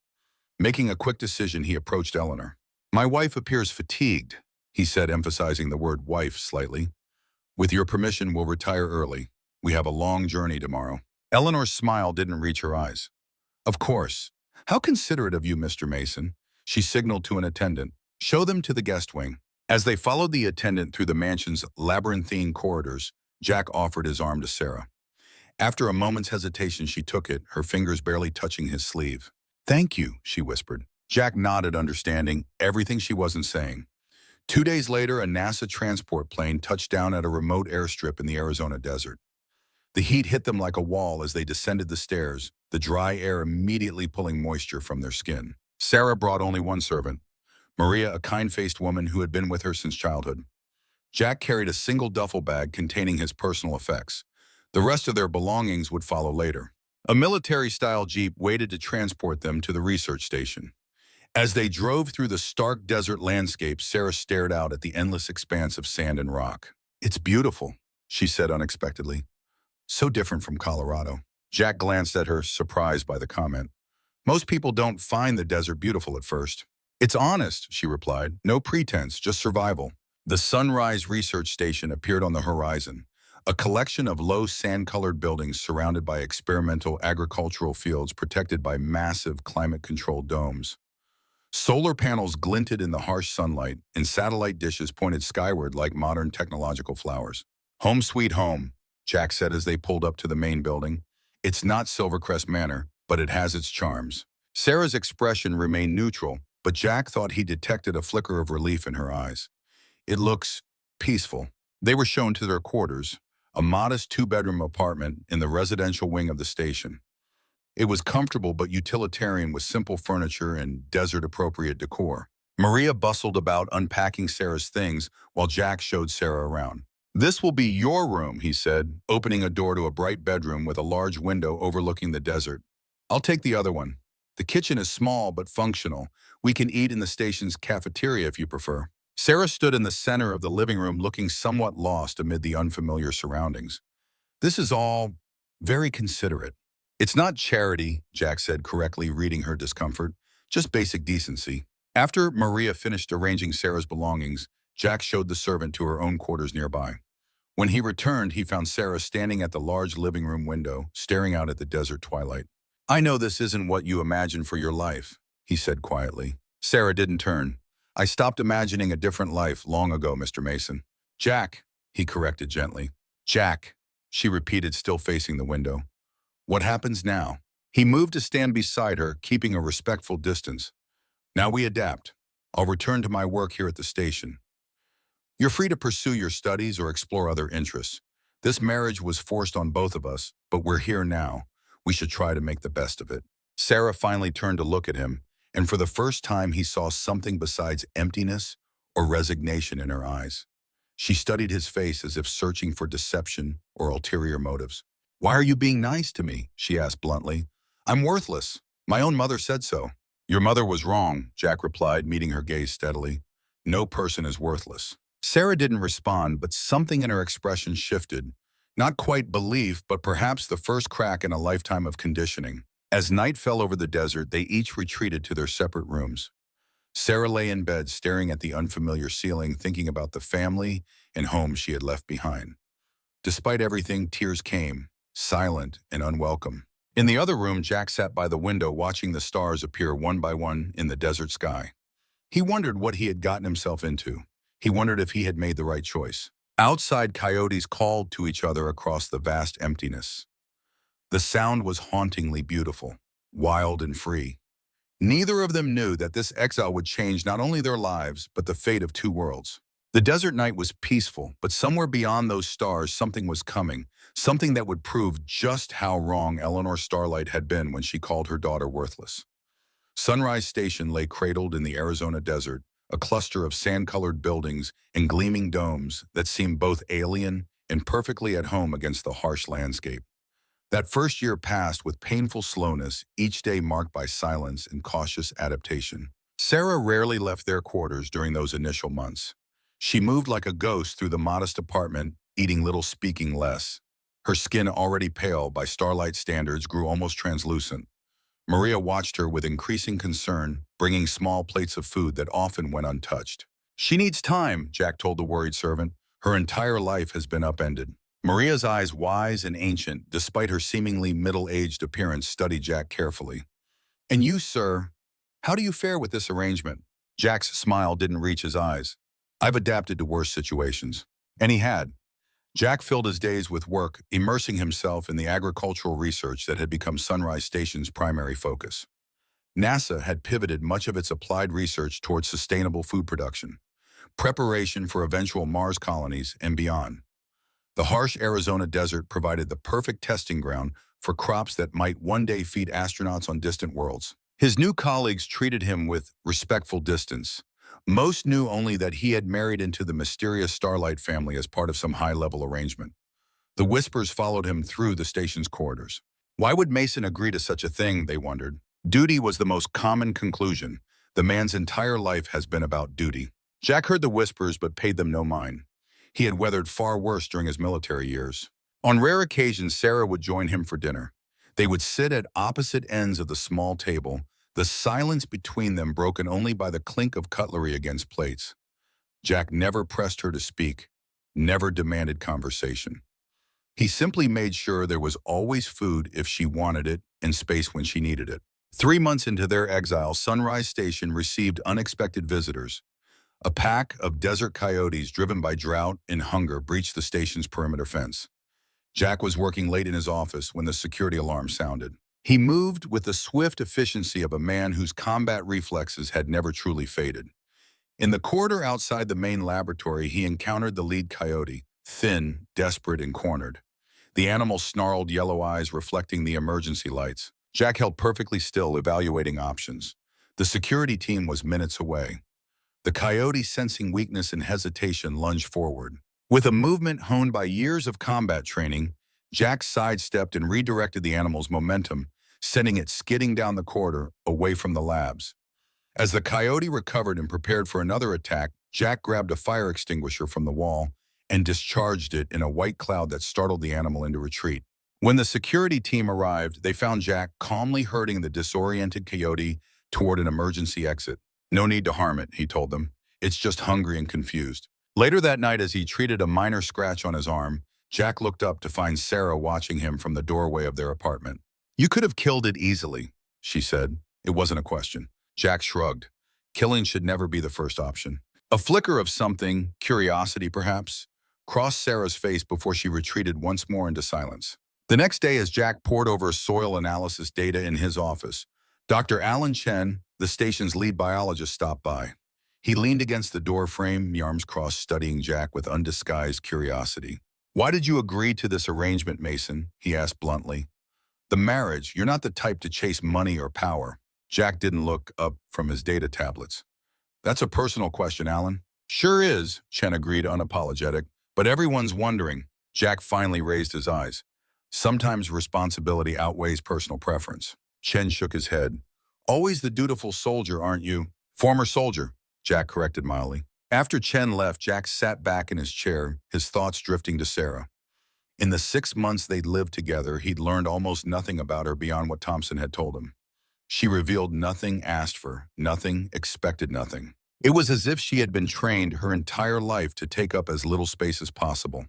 Making a quick decision, he approached Eleanor. "My wife appears fatigued," he said, emphasizing the word wife slightly. With your permission, we'll retire early. We have a long journey tomorrow. Eleanor's smile didn't reach her eyes. Of course. How considerate of you, Mr. Mason. She signaled to an attendant. Show them to the guest wing. As they followed the attendant through the mansion's labyrinthine corridors, Jack offered his arm to Sarah. After a moment's hesitation, she took it, her fingers barely touching his sleeve. Thank you, she whispered. Jack nodded, understanding everything she wasn't saying. 2 days later, a NASA transport plane touched down at a remote airstrip in the Arizona desert. The heat hit them like a wall as they descended the stairs, the dry air immediately pulling moisture from their skin. Sarah brought only one servant, Maria, a kind-faced woman who had been with her since childhood. Jack carried a single duffel bag containing his personal effects. The rest of their belongings would follow later. A military-style jeep waited to transport them to the research station. As they drove through the stark desert landscape, Sarah stared out at the endless expanse of sand and rock. It's beautiful, she said unexpectedly. So different from Colorado. Jack glanced at her, surprised by the comment. Most people don't find the desert beautiful at first. It's honest, she replied. No pretense, just survival. The Sunrise Research Station appeared on the horizon, a collection of low sand-colored buildings surrounded by experimental agricultural fields protected by massive climate-controlled domes. Solar panels glinted in the harsh sunlight, and satellite dishes pointed skyward like modern technological flowers. Home sweet home, Jack said as they pulled up to the main building. It's not Silvercrest Manor, but it has its charms. Sarah's expression remained neutral, but Jack thought he detected a flicker of relief in her eyes. It looks peaceful. They were shown to their quarters, a modest 2-bedroom apartment in the residential wing of the station. It was comfortable but utilitarian with simple furniture and desert-appropriate decor. Maria bustled about unpacking Sarah's things while Jack showed Sarah around. This will be your room, he said, opening a door to a bright bedroom with a large window overlooking the desert. I'll take the other one. The kitchen is small but functional. We can eat in the station's cafeteria if you prefer. Sarah stood in the center of the living room looking somewhat lost amid the unfamiliar surroundings. This is all very considerate. It's not charity, Jack said, correctly reading her discomfort, just basic decency. After Maria finished arranging Sarah's belongings, Jack showed the servant to her own quarters nearby. When he returned, he found Sarah standing at the large living room window, staring out at the desert twilight. I know this isn't what you imagined for your life, he said quietly. Sarah didn't turn. I stopped imagining a different life long ago, Mr. Mason. Jack, he corrected gently. Jack, she repeated, still facing the window. What happens now? He moved to stand beside her, keeping a respectful distance. Now we adapt. I'll return to my work here at the station. You're free to pursue your studies or explore other interests. This marriage was forced on both of us, but we're here now. We should try to make the best of it. Sarah finally turned to look at him, and for the first time he saw something besides emptiness or resignation in her eyes. She studied his face as if searching for deception or ulterior motives. Why are you being nice to me? She asked bluntly. I'm worthless. My own mother said so. Your mother was wrong, Jack replied, meeting her gaze steadily. No person is worthless. Sarah didn't respond, but something in her expression shifted. Not quite belief, but perhaps the first crack in a lifetime of conditioning. As night fell over the desert, they each retreated to their separate rooms. Sarah lay in bed, staring at the unfamiliar ceiling, thinking about the family and home she had left behind. Despite everything, tears came, silent and unwelcome. In the other room, Jack sat by the window watching the stars appear one by one in the desert sky. He wondered what he had gotten himself into. He wondered if he had made the right choice. Outside, coyotes called to each other across the vast emptiness. The sound was hauntingly beautiful, wild and free. Neither of them knew that this exile would change not only their lives, but the fate of two worlds. The desert night was peaceful, but somewhere beyond those stars, something was coming, something that would prove just how wrong Eleanor Starlight had been when she called her daughter worthless. Sunrise Station lay cradled in the Arizona desert, a cluster of sand-colored buildings and gleaming domes that seemed both alien and perfectly at home against the harsh landscape. That first year passed with painful slowness, each day marked by silence and cautious adaptation. Sarah rarely left their quarters during those initial months. She moved like a ghost through the modest apartment, eating little, speaking less. Her skin, already pale by Starlight standards, grew almost translucent. Maria watched her with increasing concern, bringing small plates of food that often went untouched. She needs time, Jack told the worried servant. Her entire life has been upended. Maria's eyes, wise and ancient, despite her seemingly middle-aged appearance, studied Jack carefully. "And you, sir, how do you fare with this arrangement?" Jack's smile didn't reach his eyes. "I've adapted to worse situations." And he had. Jack filled his days with work, immersing himself in the agricultural research that had become Sunrise Station's primary focus. NASA had pivoted much of its applied research towards sustainable food production, preparation for eventual Mars colonies, and beyond. The harsh Arizona desert provided the perfect testing ground for crops that might one day feed astronauts on distant worlds. His new colleagues treated him with respectful distance. Most knew only that he had married into the mysterious Starlight family as part of some high-level arrangement. The whispers followed him through the station's corridors. Why would Mason agree to such a thing, they wondered. Duty was the most common conclusion. The man's entire life has been about duty. Jack heard the whispers but paid them no mind. He had weathered far worse during his military years. On rare occasions, Sarah would join him for dinner. They would sit at opposite ends of the small table, the silence between them broken only by the clink of cutlery against plates. Jack never pressed her to speak, never demanded conversation. He simply made sure there was always food if she wanted it and space when she needed it. 3 months into their exile, Sunrise Station received unexpected visitors. A pack of desert coyotes driven by drought and hunger breached the station's perimeter fence. Jack was working late in his office when the security alarm sounded. He moved with the swift efficiency of a man whose combat reflexes had never truly faded. In the corridor outside the main laboratory, he encountered the lead coyote, thin, desperate, and cornered. The animal snarled, yellow eyes reflecting the emergency lights. Jack held perfectly still, evaluating options. The security team was minutes away. The coyote, sensing weakness and hesitation, lunged forward. With a movement honed by years of combat training, Jack sidestepped and redirected the animal's momentum, sending it skidding down the corridor, away from the labs. As the coyote recovered and prepared for another attack, Jack grabbed a fire extinguisher from the wall and discharged it in a white cloud that startled the animal into retreat. When the security team arrived, they found Jack calmly herding the disoriented coyote toward an emergency exit. "No need to harm it," he told them. "It's just hungry and confused." Later that night, as he treated a minor scratch on his arm, Jack looked up to find Sarah watching him from the doorway of their apartment. "You could have killed it easily," she said. It wasn't a question. Jack shrugged. Killing should never be the first option. A flicker of something, curiosity perhaps, crossed Sarah's face before she retreated once more into silence. The next day, as Jack pored over soil analysis data in his office, Dr. Alan Chen, the station's lead biologist, stopped by. He leaned against the door frame, arms crossed, studying Jack with undisguised curiosity. "Why did you agree to this arrangement, Mason?" he asked bluntly. "The marriage, you're not the type to chase money or power." Jack didn't look up from his data tablets. "That's a personal question, Alan." "Sure is," Chen agreed, unapologetic. "But everyone's wondering." Jack finally raised his eyes. "Sometimes responsibility outweighs personal preference." Chen shook his head. "Always the dutiful soldier, aren't you?" "Former soldier," Jack corrected mildly. After Chen left, Jack sat back in his chair, his thoughts drifting to Sarah. In the 6 months they'd lived together, he'd learned almost nothing about her beyond what Thompson had told him. She revealed nothing, asked for nothing, expected nothing. It was as if she had been trained her entire life to take up as little space as possible.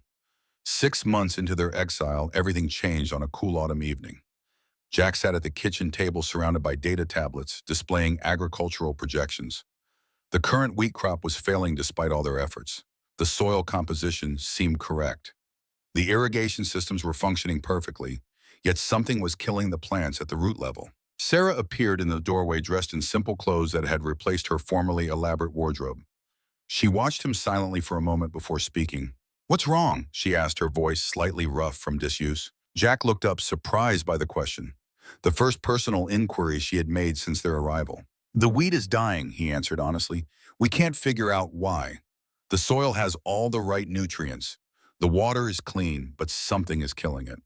6 months into their exile, everything changed on a cool autumn evening. Jack sat at the kitchen table surrounded by data tablets displaying agricultural projections. The current wheat crop was failing despite all their efforts. The soil composition seemed correct. The irrigation systems were functioning perfectly, yet something was killing the plants at the root level. Sarah appeared in the doorway dressed in simple clothes that had replaced her formerly elaborate wardrobe. She watched him silently for a moment before speaking. "What's wrong?" she asked, her voice slightly rough from disuse. Jack looked up, surprised by the question, the first personal inquiry she had made since their arrival. "The wheat is dying," he answered honestly. "We can't figure out why. The soil has all the right nutrients. The water is clean, but something is killing it."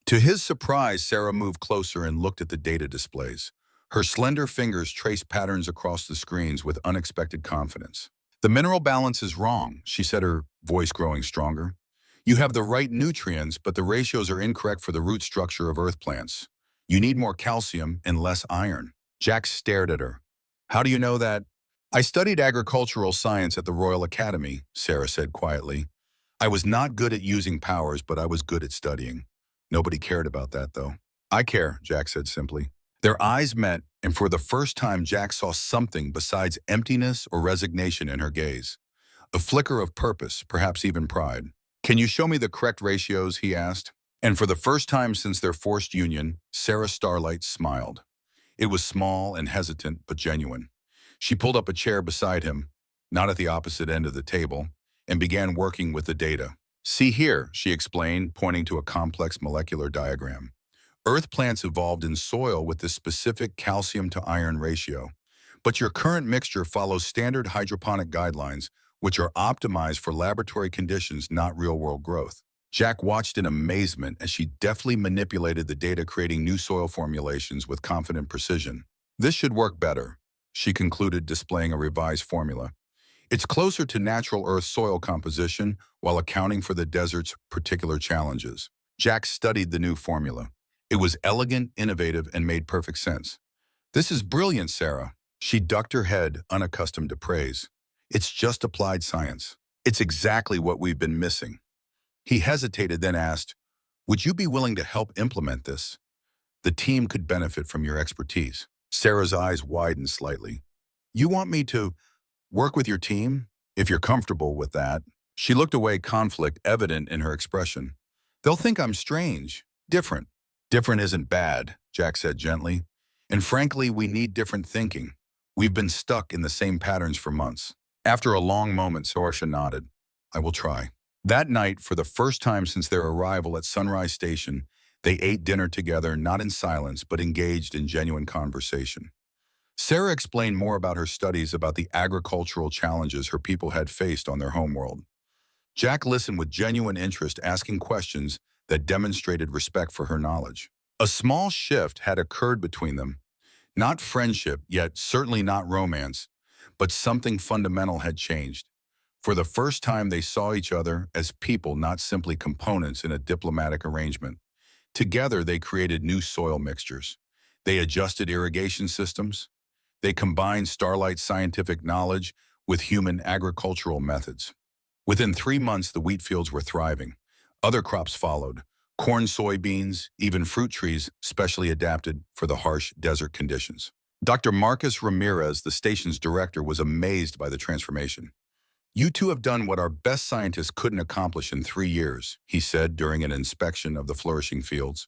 To his surprise, Sarah moved closer and looked at the data displays. Her slender fingers traced patterns across the screens with unexpected confidence. "The mineral balance is wrong," she said, her voice growing stronger. "You have the right nutrients, but the ratios are incorrect for the root structure of earth plants. You need more calcium and less iron." Jack stared at her. "How do you know that?" "I studied agricultural science at the Royal Academy," Sarah said quietly. I was not good at using powers, but I was good at studying. Nobody cared about that, though. I care, Jack said simply. Their eyes met, and for the first time, Jack saw something besides emptiness or resignation in her gaze. A flicker of purpose, perhaps even pride. Can you show me the correct ratios, he asked. And for the first time since their forced union, Sarah Starlight smiled. It was small and hesitant, but genuine. She pulled up a chair beside him, not at the opposite end of the table, and began working with the data. See here, she explained, pointing to a complex molecular diagram. Earth plants evolved in soil with this specific calcium to iron ratio. But your current mixture follows standard hydroponic guidelines, which are optimized for laboratory conditions, not real-world growth. Jack watched in amazement as she deftly manipulated the data, creating new soil formulations with confident precision. This should work better, she concluded, displaying a revised formula. It's closer to natural Earth soil composition while accounting for the desert's particular challenges. Jack studied the new formula. It was elegant, innovative, and made perfect sense. This is brilliant, Sarah. She ducked her head, unaccustomed to praise. It's just applied science. It's exactly what we've been missing. He hesitated, then asked, would you be willing to help implement this? The team could benefit from your expertise. Sarah's eyes widened slightly. You want me to work with your team? If you're comfortable with that. She looked away, conflict evident in her expression. They'll think I'm strange, different. Different isn't bad, Jack said gently. And frankly, we need different thinking. We've been stuck in the same patterns for months. After a long moment, Saoirse nodded. I will try. That night, for the first time since their arrival at Sunrise Station, they ate dinner together, not in silence, but engaged in genuine conversation. Sarah explained more about her studies about the agricultural challenges her people had faced on their homeworld. Jack listened with genuine interest, asking questions that demonstrated respect for her knowledge. A small shift had occurred between them. Not friendship, yet certainly not romance, but something fundamental had changed. For the first time, they saw each other as people, not simply components in a diplomatic arrangement. Together, they created new soil mixtures. They adjusted irrigation systems. They combined Starlight's scientific knowledge with human agricultural methods. Within 3 months, the wheat fields were thriving. Other crops followed: corn, soybeans, even fruit trees specially adapted for the harsh desert conditions. Dr. Marcus Ramirez, the station's director, was amazed by the transformation. You two have done what our best scientists couldn't accomplish in 3 years, he said during an inspection of the flourishing fields.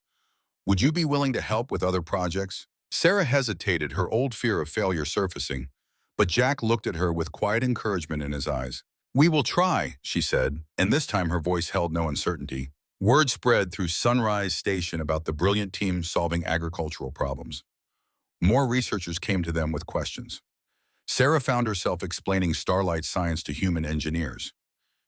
Would you be willing to help with other projects? Sarah hesitated, her old fear of failure surfacing, but Jack looked at her with quiet encouragement in his eyes. We will try, she said, and this time her voice held no uncertainty. Word spread through Sunrise Station about the brilliant team solving agricultural problems. More researchers came to them with questions. Sarah found herself explaining Starlight science to human engineers.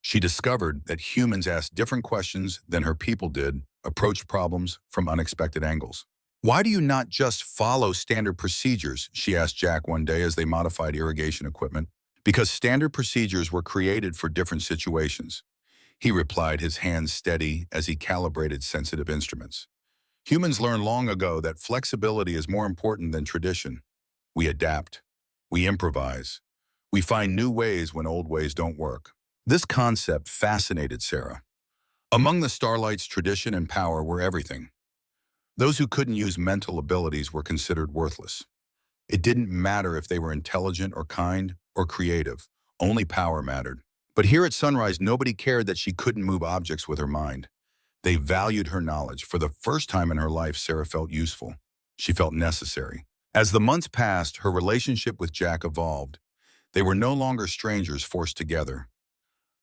She discovered that humans asked different questions than her people did, approached problems from unexpected angles. Why do you not just follow standard procedures, she asked Jack one day as they modified irrigation equipment. Because standard procedures were created for different situations, he replied, his hands steady as he calibrated sensitive instruments. Humans learned long ago that flexibility is more important than tradition. We adapt. We improvise. We find new ways when old ways don't work. This concept fascinated Sarah. Among the Starlight's tradition and power were everything. Those who couldn't use mental abilities were considered worthless. It didn't matter if they were intelligent or kind or creative. Only power mattered. But here at Sunrise, nobody cared that she couldn't move objects with her mind. They valued her knowledge. For the first time in her life, Sarah felt useful. She felt necessary. As the months passed, her relationship with Jack evolved. They were no longer strangers forced together.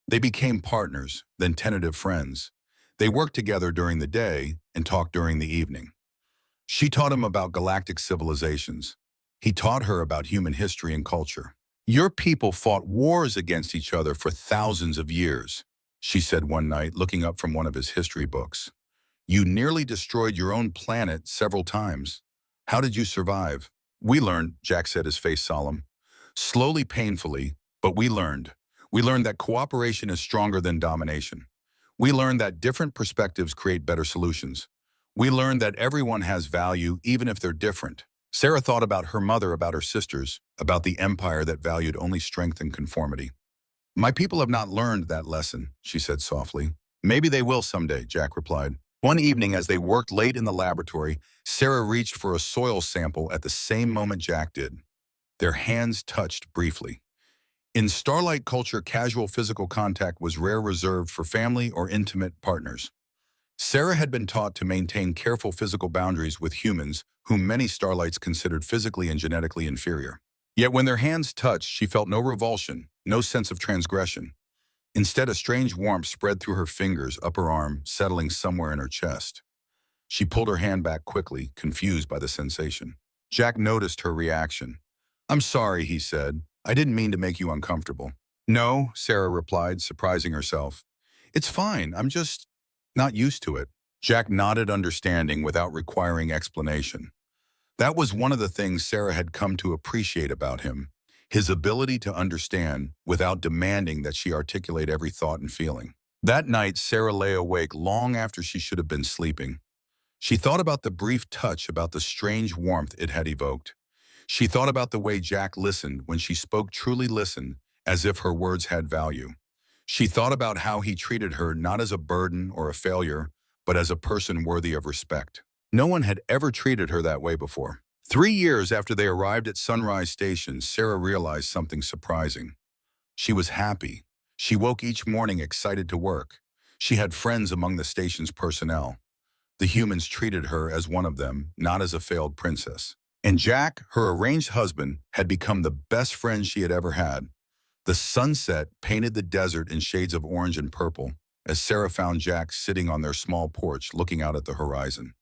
They became partners, then tentative friends. They worked together during the day and talked during the evening. She taught him about galactic civilizations. He taught her about human history and culture. Your people fought wars against each other for thousands of years, she said one night, looking up from one of his history books. You nearly destroyed your own planet several times. How did you survive? We learned, Jack said, his face solemn. Slowly, painfully, but we learned. We learned that cooperation is stronger than domination. We learned that different perspectives create better solutions. We learned that everyone has value, even if they're different. Sarah thought about her mother, about her sisters, about the empire that valued only strength and conformity. My people have not learned that lesson, she said softly. Maybe they will someday, Jack replied. One evening, as they worked late in the laboratory, Sarah reached for a soil sample at the same moment Jack did. Their hands touched briefly. In starlight culture, casual physical contact was rare, reserved for family or intimate partners. Sarah had been taught to maintain careful physical boundaries with humans whom many starlights considered physically and genetically inferior. Yet when their hands touched, she felt no revulsion, no sense of transgression. Instead, a strange warmth spread through her fingers, up her arm, settling somewhere in her chest. She pulled her hand back quickly, confused by the sensation. Jack noticed her reaction. "I'm sorry," he said. "I didn't mean to make you uncomfortable." "No," Sarah replied, surprising herself. "It's fine. I'm just not used to it." Jack nodded, understanding without requiring explanation. That was one of the things Sarah had come to appreciate about him, his ability to understand without demanding that she articulate every thought and feeling. That night, Sarah lay awake long after she should have been sleeping. She thought about the brief touch, about the strange warmth it had evoked. She thought about the way Jack listened when she spoke, truly listened, as if her words had value. She thought about how he treated her not as a burden or a failure, but as a person worthy of respect. No one had ever treated her that way before. 3 years after they arrived at Sunrise Station, Sarah realized something surprising. She was happy. She woke each morning excited to work. She had friends among the station's personnel. The humans treated her as one of them, not as a failed princess. And Jack, her arranged husband, had become the best friend she had ever had. The sunset painted the desert in shades of orange and purple as Sarah found Jack sitting on their small porch looking out at the horizon.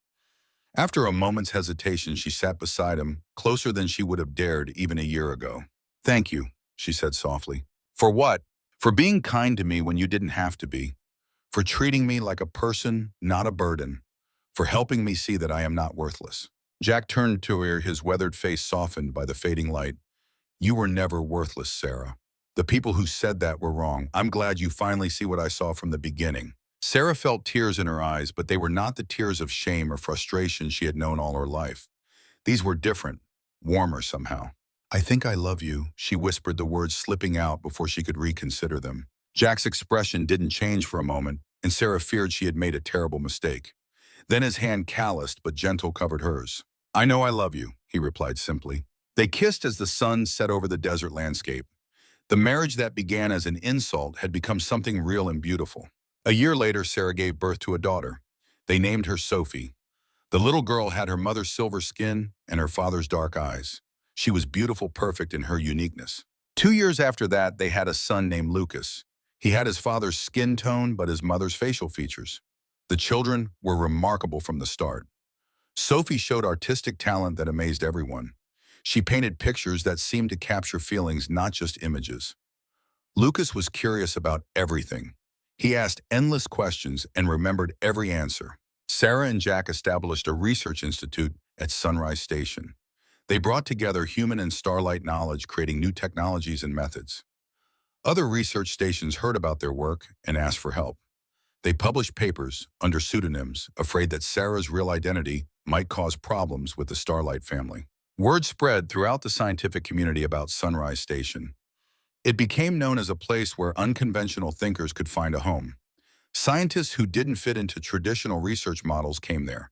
After a moment's hesitation, she sat beside him, closer than she would have dared even a year ago. "Thank you," she said softly. "For what?" "For being kind to me when you didn't have to be. For treating me like a person, not a burden. For helping me see that I am not worthless." Jack turned to her, his weathered face softened by the fading light. "You were never worthless, Sarah. The people who said that were wrong. I'm glad you finally see what I saw from the beginning." Sarah felt tears in her eyes, but they were not the tears of shame or frustration she had known all her life. These were different, warmer somehow. "I think I love you," she whispered, the words slipping out before she could reconsider them. Jack's expression didn't change for a moment, and Sarah feared she had made a terrible mistake. Then his hand, calloused but gentle, covered hers. "I know I love you," he replied simply. They kissed as the sun set over the desert landscape. The marriage that began as an insult had become something real and beautiful. A year later, Sarah gave birth to a daughter. They named her Sophie. The little girl had her mother's silver skin and her father's dark eyes. She was beautiful, perfect in her uniqueness. 2 years after that, they had a son named Lucas. He had his father's skin tone but his mother's facial features. The children were remarkable from the start. Sophie showed artistic talent that amazed everyone. She painted pictures that seemed to capture feelings, not just images. Lucas was curious about everything. He asked endless questions and remembered every answer. Sarah and Jack established a research institute at Sunrise Station. They brought together human and starlight knowledge, creating new technologies and methods. Other research stations heard about their work and asked for help. They published papers under pseudonyms, afraid that Sarah's real identity might cause problems with the Starlight family. Word spread throughout the scientific community about Sunrise Station. It became known as a place where unconventional thinkers could find a home. Scientists who didn't fit into traditional research models came there.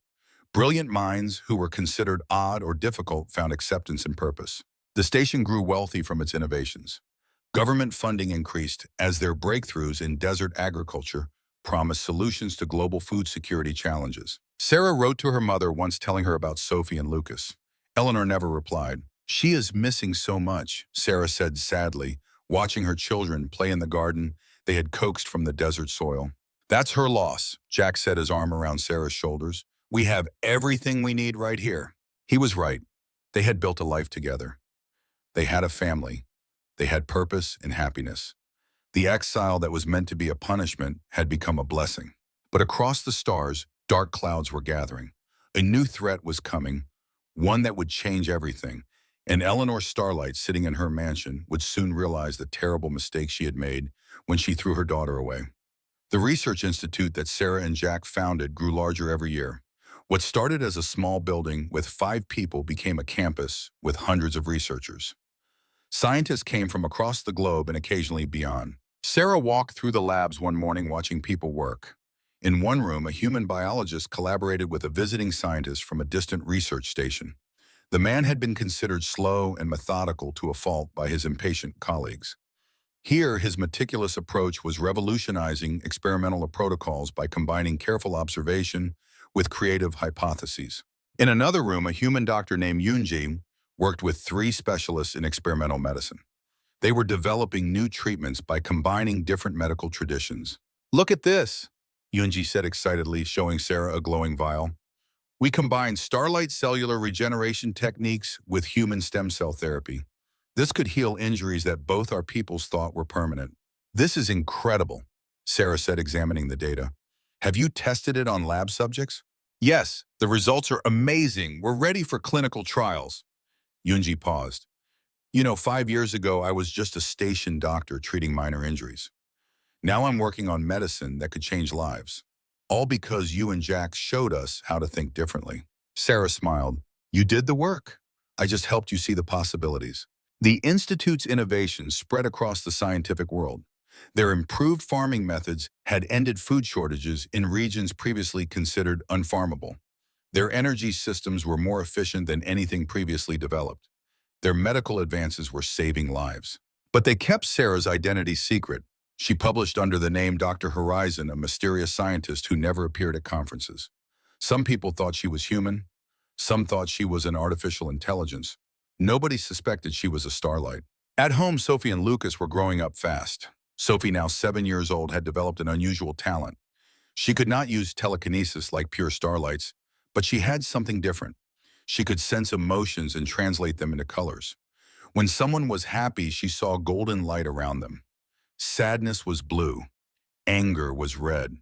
Brilliant minds who were considered odd or difficult found acceptance and purpose. The station grew wealthy from its innovations. Government funding increased as their breakthroughs in desert agriculture promised solutions to global food security challenges. Sarah wrote to her mother once telling her about Sophie and Lucas. Eleanor never replied. "She is missing so much," Sarah said sadly, watching her children play in the garden they had coaxed from the desert soil. "That's her loss," Jack set his arm around Sarah's shoulders. "We have everything we need right here." He was right. They had built a life together. They had a family. They had purpose and happiness. The exile that was meant to be a punishment had become a blessing. But across the stars, dark clouds were gathering. A new threat was coming, one that would change everything. And Eleanor Starlight, sitting in her mansion, would soon realize the terrible mistake she had made when she threw her daughter away. The research institute that Sarah and Jack founded grew larger every year. What started as a small building with 5 people became a campus with hundreds of researchers. Scientists came from across the globe and occasionally beyond. Sarah walked through the labs one morning watching people work. In one room, a human biologist collaborated with a visiting scientist from a distant research station. The man had been considered slow and methodical to a fault by his impatient colleagues. Here, his meticulous approach was revolutionizing experimental protocols by combining careful observation with creative hypotheses. In another room, a human doctor named Yunji worked with three specialists in experimental medicine. They were developing new treatments by combining different medical traditions. "Look at this," Yunji said excitedly, showing Sarah a glowing vial. "We combined starlight cellular regeneration techniques with human stem cell therapy. This could heal injuries that both our peoples thought were permanent." "This is incredible," Sarah said, examining the data. "Have you tested it on lab subjects?" "Yes, the results are amazing. We're ready for clinical trials." Yunji paused. 5 years ago, I was just a station doctor treating minor injuries. Now I'm working on medicine that could change lives. All because you and Jack showed us how to think differently." Sarah smiled. "You did the work. I just helped you see the possibilities." The Institute's innovations spread across the scientific world. Their improved farming methods had ended food shortages in regions previously considered unfarmable. Their energy systems were more efficient than anything previously developed. Their medical advances were saving lives. But they kept Sarah's identity secret. She published under the name Dr. Horizon, a mysterious scientist who never appeared at conferences. Some people thought she was human. Some thought she was an artificial intelligence. Nobody suspected she was a starlight. At home, Sophie and Lucas were growing up fast. Sophie, now 7 years old, had developed an unusual talent. She could not use telekinesis like pure starlights, but she had something different. She could sense emotions and translate them into colors. When someone was happy, she saw golden light around them. Sadness was blue. Anger was red.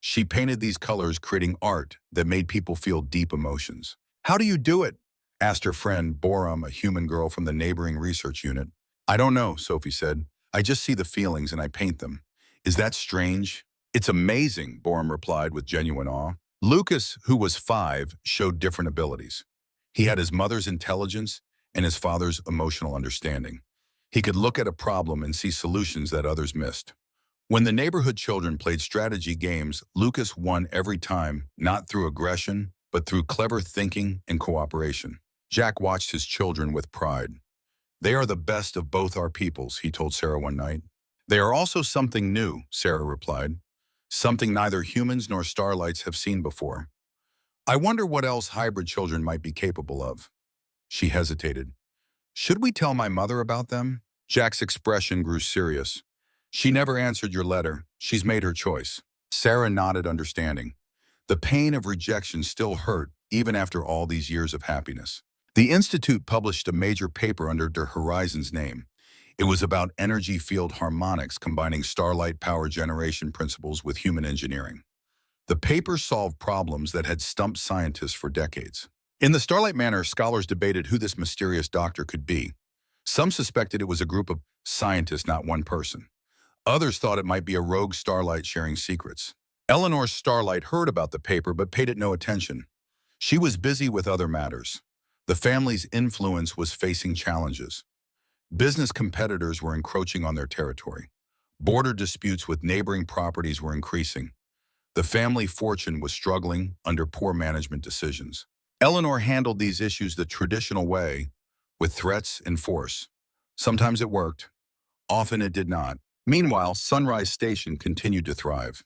She painted these colors, creating art that made people feel deep emotions. "How do you do it?" asked her friend, Borum, a human girl from the neighboring research unit. "I don't know," Sophie said. "I just see the feelings and I paint them." "Is that strange?" "It's amazing," Borum replied with genuine awe. Lucas, who was 5, showed different abilities. He had his mother's intelligence and his father's emotional understanding. He could look at a problem and see solutions that others missed. When the neighborhood children played strategy games, Lucas won every time, not through aggression, but through clever thinking and cooperation. Jack watched his children with pride. "They are the best of both our peoples," he told Sarah one night. "They are also something new," Sarah replied. "Something neither humans nor starlights have seen before. I wonder what else hybrid children might be capable of." She hesitated. "Should we tell my mother about them?" Jack's expression grew serious. "She never answered your letter. She's made her choice." Sarah nodded, understanding. The pain of rejection still hurt, even after all these years of happiness. The Institute published a major paper under Der Horizon's name. It was about energy field harmonics, combining starlight power generation principles with human engineering. The paper solved problems that had stumped scientists for decades. In the Starlight Manor, scholars debated who this mysterious doctor could be. Some suspected it was a group of scientists, not one person. Others thought it might be a rogue starlight sharing secrets. Eleanor Starlight heard about the paper but paid it no attention. She was busy with other matters. The family's influence was facing challenges. Business competitors were encroaching on their territory. Border disputes with neighboring properties were increasing. The family fortune was struggling under poor management decisions. Eleanor handled these issues the traditional way, with threats and force. Sometimes it worked. Often it did not. Meanwhile, Sunrise Station continued to thrive.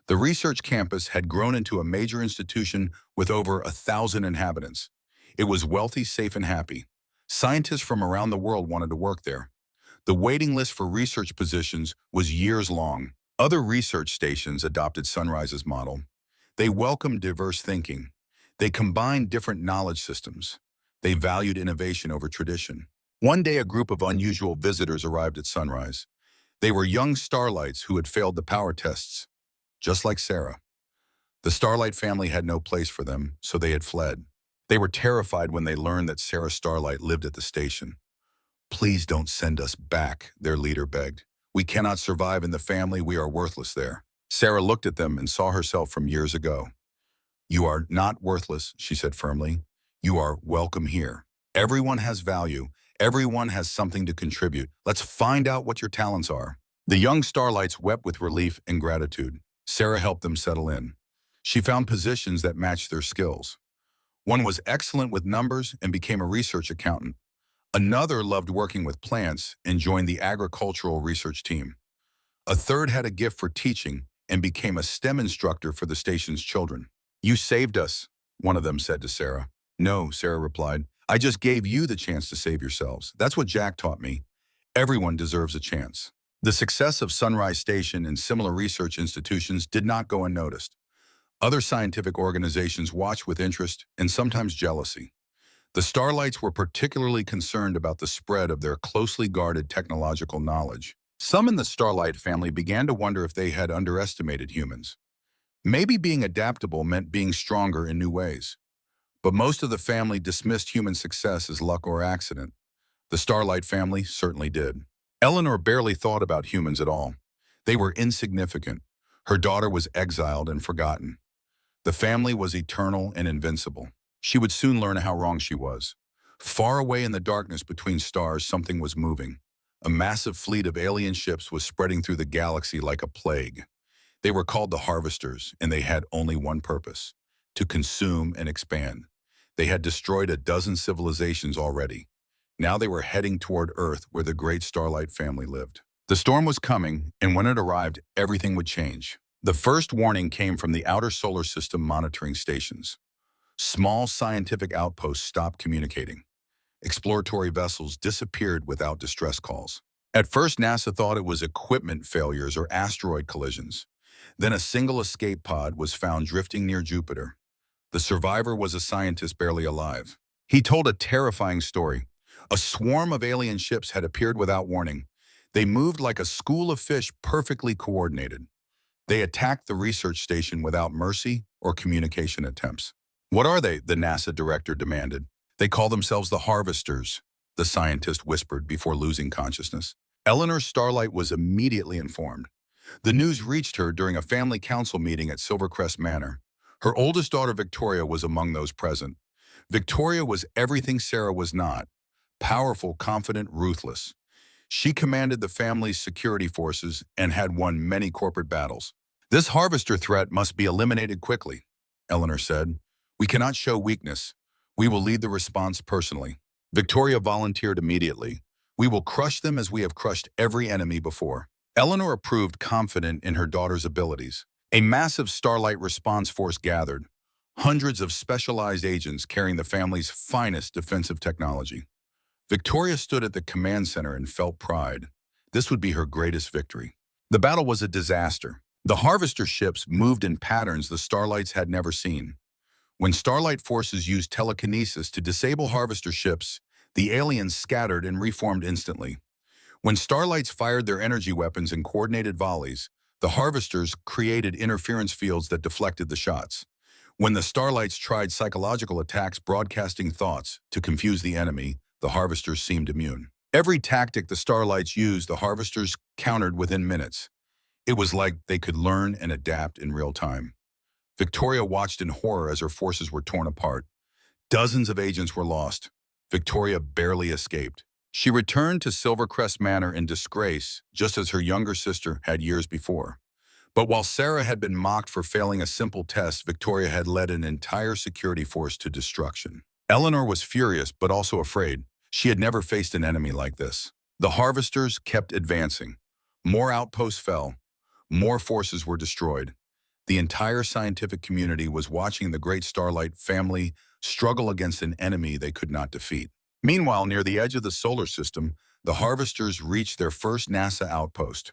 The research campus had grown into a major institution with over 1,000 inhabitants. It was wealthy, safe, and happy. Scientists from around the world wanted to work there. The waiting list for research positions was years long. Other research stations adopted Sunrise's model. They welcomed diverse thinking. They combined different knowledge systems. They valued innovation over tradition. One day, a group of unusual visitors arrived at Sunrise. They were young starlights who had failed the power tests, just like Sarah. The Starlight family had no place for them, so they had fled. They were terrified when they learned that Sarah Starlight lived at the station. "Please don't send us back," their leader begged. "We cannot survive in the family. We are worthless there." Sarah looked at them and saw herself from years ago. "You are not worthless," she said firmly. "You are welcome here. Everyone has value. Everyone has something to contribute. Let's find out what your talents are." The young starlights wept with relief and gratitude. Sarah helped them settle in. She found positions that matched their skills. One was excellent with numbers and became a research accountant. Another loved working with plants and joined the agricultural research team. A third had a gift for teaching and became a STEM instructor for the station's children. "You saved us," one of them said to Sarah. "No," Sarah replied. "I just gave you the chance to save yourselves. That's what Jack taught me. Everyone deserves a chance." The success of Sunrise Station and similar research institutions did not go unnoticed. Other scientific organizations watched with interest and sometimes jealousy. The Starlights were particularly concerned about the spread of their closely guarded technological knowledge. Some in the Starlight family began to wonder if they had underestimated humans. Maybe being adaptable meant being stronger in new ways. But most of the family dismissed human success as luck or accident. The Starlight family certainly did. Eleanor barely thought about humans at all. They were insignificant. Her daughter was exiled and forgotten. The family was eternal and invincible. She would soon learn how wrong she was. Far away in the darkness between stars, something was moving. A massive fleet of alien ships was spreading through the galaxy like a plague. They were called the Harvesters, and they had only one purpose: to consume and expand. They had destroyed a dozen civilizations already. Now they were heading toward Earth, where the great Starlight family lived. The storm was coming, and when it arrived, everything would change. The first warning came from the outer solar system monitoring stations. Small scientific outposts stopped communicating. Exploratory vessels disappeared without distress calls. At first, NASA thought it was equipment failures or asteroid collisions. Then a single escape pod was found drifting near Jupiter. The survivor was a scientist barely alive. He told a terrifying story. A swarm of alien ships had appeared without warning. They moved like a school of fish, perfectly coordinated. They attacked the research station without mercy or communication attempts. "What are they?" the NASA director demanded. "They call themselves the Harvesters," the scientist whispered before losing consciousness. Eleanor Starlight was immediately informed. The news reached her during a family council meeting at Silvercrest Manor. Her oldest daughter, Victoria, was among those present. Victoria was everything Sarah was not: powerful, confident, ruthless. She commanded the family's security forces and had won many corporate battles. "This harvester threat must be eliminated quickly," Eleanor said. "We cannot show weakness. We will lead the response personally." Victoria volunteered immediately. "We will crush them as we have crushed every enemy before." Eleanor approved, confident in her daughter's abilities. A massive Starlight response force gathered, hundreds of specialized agents carrying the family's finest defensive technology. Victoria stood at the command center and felt pride. This would be her greatest victory. The battle was a disaster. The Harvester ships moved in patterns the Starlights had never seen. When Starlight forces used telekinesis to disable Harvester ships, the aliens scattered and reformed instantly. When Starlights fired their energy weapons in coordinated volleys, the Harvesters created interference fields that deflected the shots. When the Starlights tried psychological attacks broadcasting thoughts to confuse the enemy, the Harvesters seemed immune. Every tactic the Starlights used, the Harvesters countered within minutes. It was like they could learn and adapt in real time. Victoria watched in horror as her forces were torn apart. Dozens of agents were lost. Victoria barely escaped. She returned to Silvercrest Manor in disgrace, just as her younger sister had years before. But while Sarah had been mocked for failing a simple test, Victoria had led an entire security force to destruction. Eleanor was furious, but also afraid. She had never faced an enemy like this. The Harvesters kept advancing. More outposts fell. More forces were destroyed. The entire scientific community was watching the great Starlight family struggle against an enemy they could not defeat. Meanwhile, near the edge of the solar system, the Harvesters reached their first NASA outpost,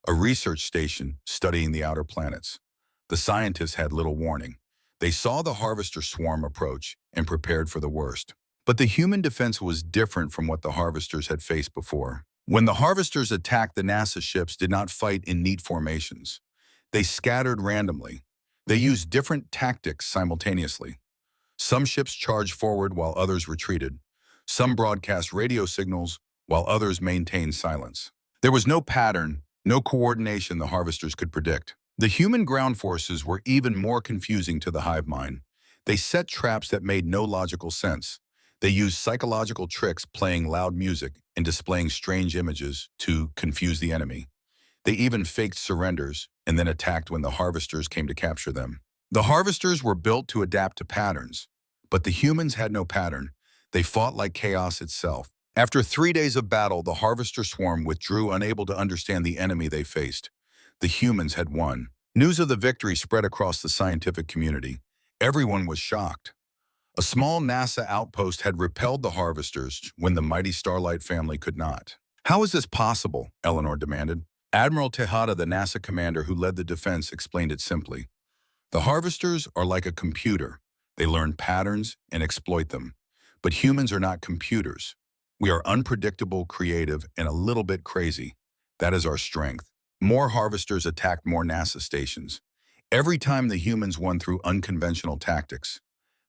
a research station studying the outer planets. The scientists had little warning. They saw the Harvester swarm approach and prepared for the worst. But the human defense was different from what the Harvesters had faced before. When the Harvesters attacked, the NASA ships did not fight in neat formations. They scattered randomly. They used different tactics simultaneously. Some ships charged forward while others retreated. Some broadcast radio signals while others maintained silence. There was no pattern, no coordination the Harvesters could predict. The human ground forces were even more confusing to the hive mind. They set traps that made no logical sense. They used psychological tricks, playing loud music and displaying strange images to confuse the enemy. They even faked surrenders and then attacked when the harvesters came to capture them. The harvesters were built to adapt to patterns, but the humans had no pattern. They fought like chaos itself. After 3 days of battle, the harvester swarm withdrew, unable to understand the enemy they faced. The humans had won. News of the victory spread across the scientific community. Everyone was shocked. A small NASA outpost had repelled the harvesters when the mighty Starlight family could not. "How is this possible?" Eleanor demanded. Admiral Tejada, the NASA commander who led the defense, explained it simply. "The harvesters are like a computer. They learn patterns and exploit them. But humans are not computers. We are unpredictable, creative, and a little bit crazy. That is our strength." More harvesters attacked more NASA stations. Every time the humans won through unconventional tactics.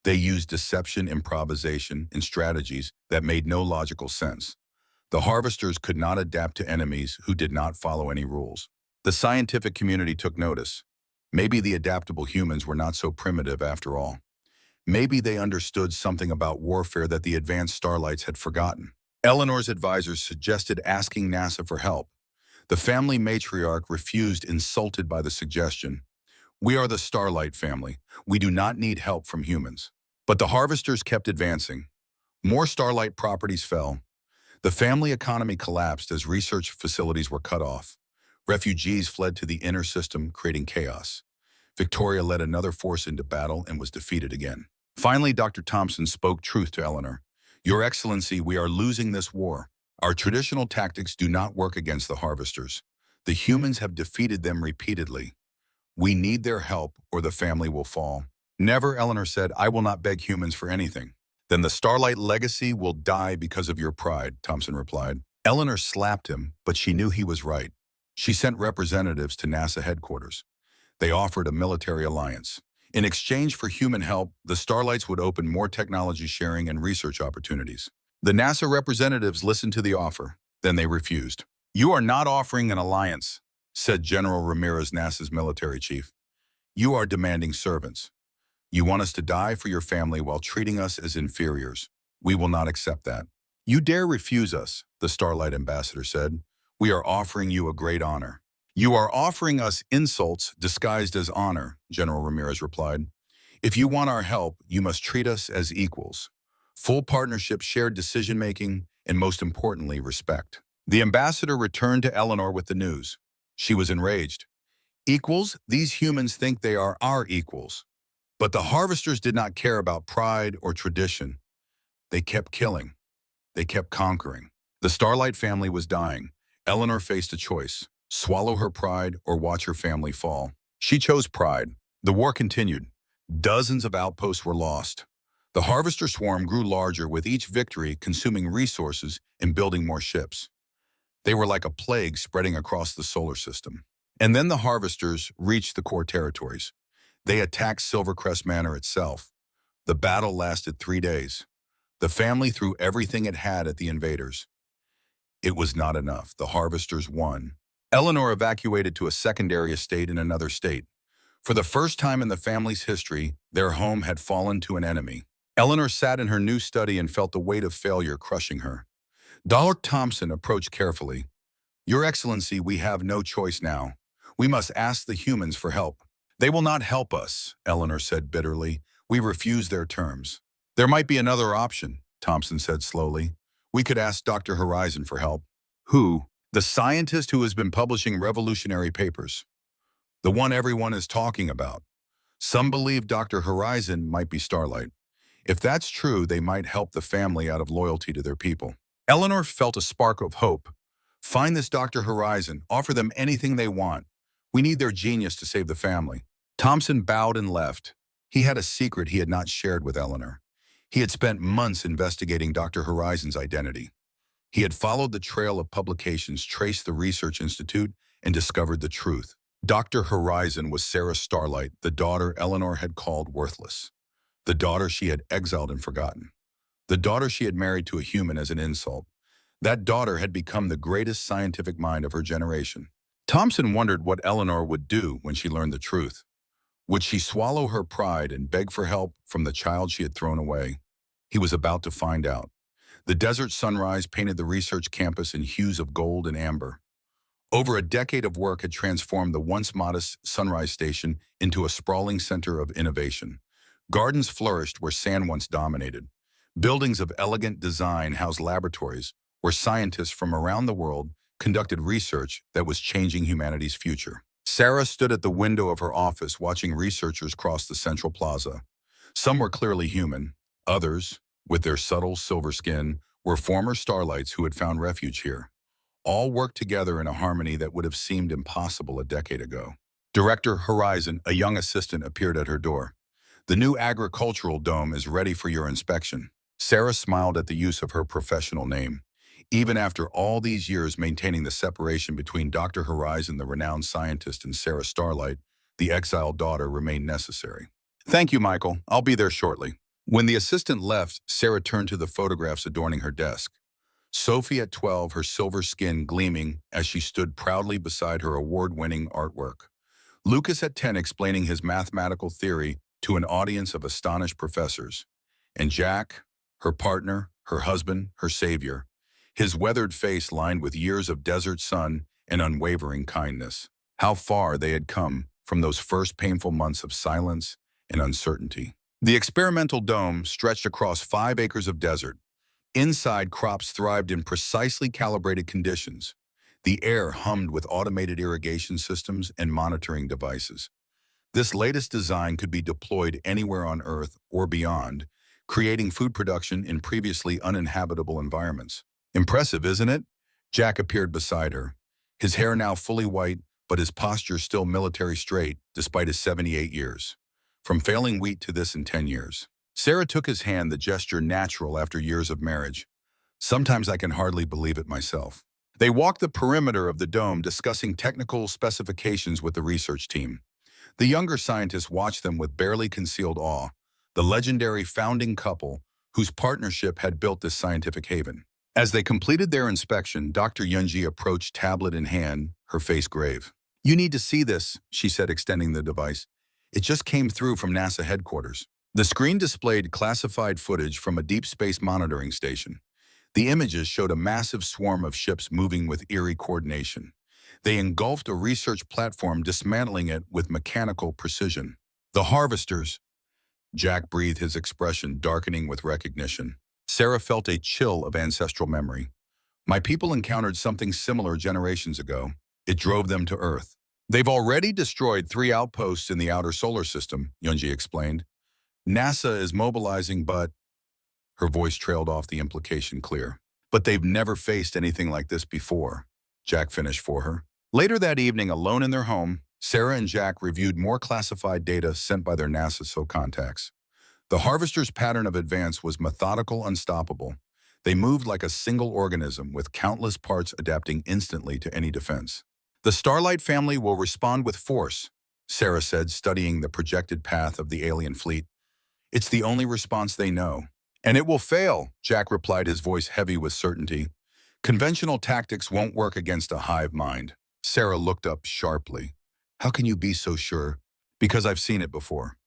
They used deception, improvisation, and strategies that made no logical sense. The harvesters could not adapt to enemies who did not follow any rules. The scientific community took notice. Maybe the adaptable humans were not so primitive after all. Maybe they understood something about warfare that the advanced Starlights had forgotten. Eleanor's advisors suggested asking NASA for help. The family matriarch refused, insulted by the suggestion. "We are the Starlight family. We do not need help from humans." But the harvesters kept advancing. More Starlight properties fell. The family economy collapsed as research facilities were cut off. Refugees fled to the inner system, creating chaos. Victoria led another force into battle and was defeated again. Finally, Dr. Thompson spoke truth to Eleanor. "Your Excellency, we are losing this war. Our traditional tactics do not work against the harvesters. The humans have defeated them repeatedly. We need their help or the family will fall." "Never," Eleanor said. "I will not beg humans for anything." "Then the Starlight legacy will die because of your pride," Thompson replied. Eleanor slapped him, but she knew he was right. She sent representatives to NASA headquarters. They offered a military alliance. In exchange for human help, the Starlights would open more technology sharing and research opportunities. The NASA representatives listened to the offer. Then they refused. "You are not offering an alliance," said General Ramirez, NASA's military chief. "You are demanding servants. You want us to die for your family while treating us as inferiors. We will not accept that." "You dare refuse us," the Starlight ambassador said. "We are offering you a great honor." "You are offering us insults disguised as honor," General Ramirez replied. "If you want our help, you must treat us as equals. Full partnership, shared decision-making, and most importantly, respect." The ambassador returned to Eleanor with the news. She was enraged. "Equals? These humans think they are our equals." But the harvesters did not care about pride or tradition. They kept killing. They kept conquering. The Starlight family was dying. Eleanor faced a choice: swallow her pride or watch her family fall. She chose pride. The war continued. Dozens of outposts were lost. The harvester swarm grew larger, with each victory consuming resources and building more ships. They were like a plague spreading across the solar system. And then the harvesters reached the core territories. They attacked Silvercrest Manor itself. The battle lasted 3 days. The family threw everything it had at the invaders. It was not enough. The harvesters won. Eleanor evacuated to a secondary estate in another state. For the first time in the family's history, their home had fallen to an enemy. Eleanor sat in her new study and felt the weight of failure crushing her. Dr. Thompson approached carefully. "Your Excellency, we have no choice now. We must ask the humans for help." "They will not help us," Eleanor said bitterly. "We refuse their terms." "There might be another option," Thompson said slowly. "We could ask Dr. Horizon for help." "Who?" "The scientist who has been publishing revolutionary papers. The one everyone is talking about. Some believe Dr. Horizon might be Starlight. If that's true, they might help the family out of loyalty to their people." Eleanor felt a spark of hope. "Find this Dr. Horizon. Offer them anything they want. We need their genius to save the family." Thompson bowed and left. He had a secret he had not shared with Eleanor. He had spent months investigating Dr. Horizon's identity. He had followed the trail of publications, traced the research institute, and discovered the truth. Dr. Horizon was Sarah Starlight, the daughter Eleanor had called worthless. The daughter she had exiled and forgotten. The daughter she had married to a human as an insult. That daughter had become the greatest scientific mind of her generation. Thompson wondered what Eleanor would do when she learned the truth. Would she swallow her pride and beg for help from the child she had thrown away? He was about to find out. The desert sunrise painted the research campus in hues of gold and amber. Over a decade of work had transformed the once modest Sunrise Station into a sprawling center of innovation. Gardens flourished where sand once dominated. Buildings of elegant design housed laboratories where scientists from around the world conducted research that was changing humanity's future. Sarah stood at the window of her office watching researchers cross the central plaza. Some were clearly human. Others, with their subtle silver skin, were former starlights who had found refuge here. All worked together in a harmony that would have seemed impossible a decade ago. Director Horizon, a young assistant, appeared at her door. "The new agricultural dome is ready for your inspection." Sarah smiled at the use of her professional name. Even after all these years maintaining the separation between Dr. Horizon, the renowned scientist, and Sarah Starlight, the exiled daughter, remained necessary. "Thank you, Michael. I'll be there shortly." When the assistant left, Sarah turned to the photographs adorning her desk. Sophie at 12, her silver skin gleaming as she stood proudly beside her award-winning artwork. Lucas at 10 explaining his mathematical theory to an audience of astonished professors. And Jack, her partner, her husband, her savior, his weathered face lined with years of desert sun and unwavering kindness. How far they had come from those first painful months of silence and uncertainty. The experimental dome stretched across 5 acres of desert. Inside, crops thrived in precisely calibrated conditions. The air hummed with automated irrigation systems and monitoring devices. This latest design could be deployed anywhere on Earth or beyond, creating food production in previously uninhabitable environments. Impressive, isn't it? Jack appeared beside her, his hair now fully white, but his posture still military straight despite his 78 years. From failing wheat to this in 10 years. Sarah took his hand, the gesture natural after years of marriage. "Sometimes I can hardly believe it myself." They walked the perimeter of the dome, discussing technical specifications with the research team. The younger scientists watched them with barely concealed awe, the legendary founding couple whose partnership had built this scientific haven. As they completed their inspection, Dr. Yunji approached, tablet in hand, her face grave. "You need to see this," she said, extending the device. "It just came through from NASA headquarters." The screen displayed classified footage from a deep space monitoring station. The images showed a massive swarm of ships moving with eerie coordination. They engulfed a research platform, dismantling it with mechanical precision. "The harvesters," Jack breathed, his expression darkening with recognition. Sarah felt a chill of ancestral memory. "My people encountered something similar generations ago. It drove them to Earth." "They've already destroyed 3 outposts in the outer solar system," Yunji explained. "NASA is mobilizing, but—" Her voice trailed off, the implication clear. "But they've never faced anything like this before," Jack finished for her. Later that evening, alone in their home, Sarah and Jack reviewed more classified data sent by their NASA contacts. The harvester's pattern of advance was methodical, unstoppable. They moved like a single organism, with countless parts adapting instantly to any defense. "The Starlight family will respond with force," Sarah said, studying the projected path of the alien fleet. "It's the only response they know." "And it will fail," Jack replied, his voice heavy with certainty. "Conventional tactics won't work against a hive mind." Sarah looked up sharply. "How can you be so sure?" "Because I've seen it before."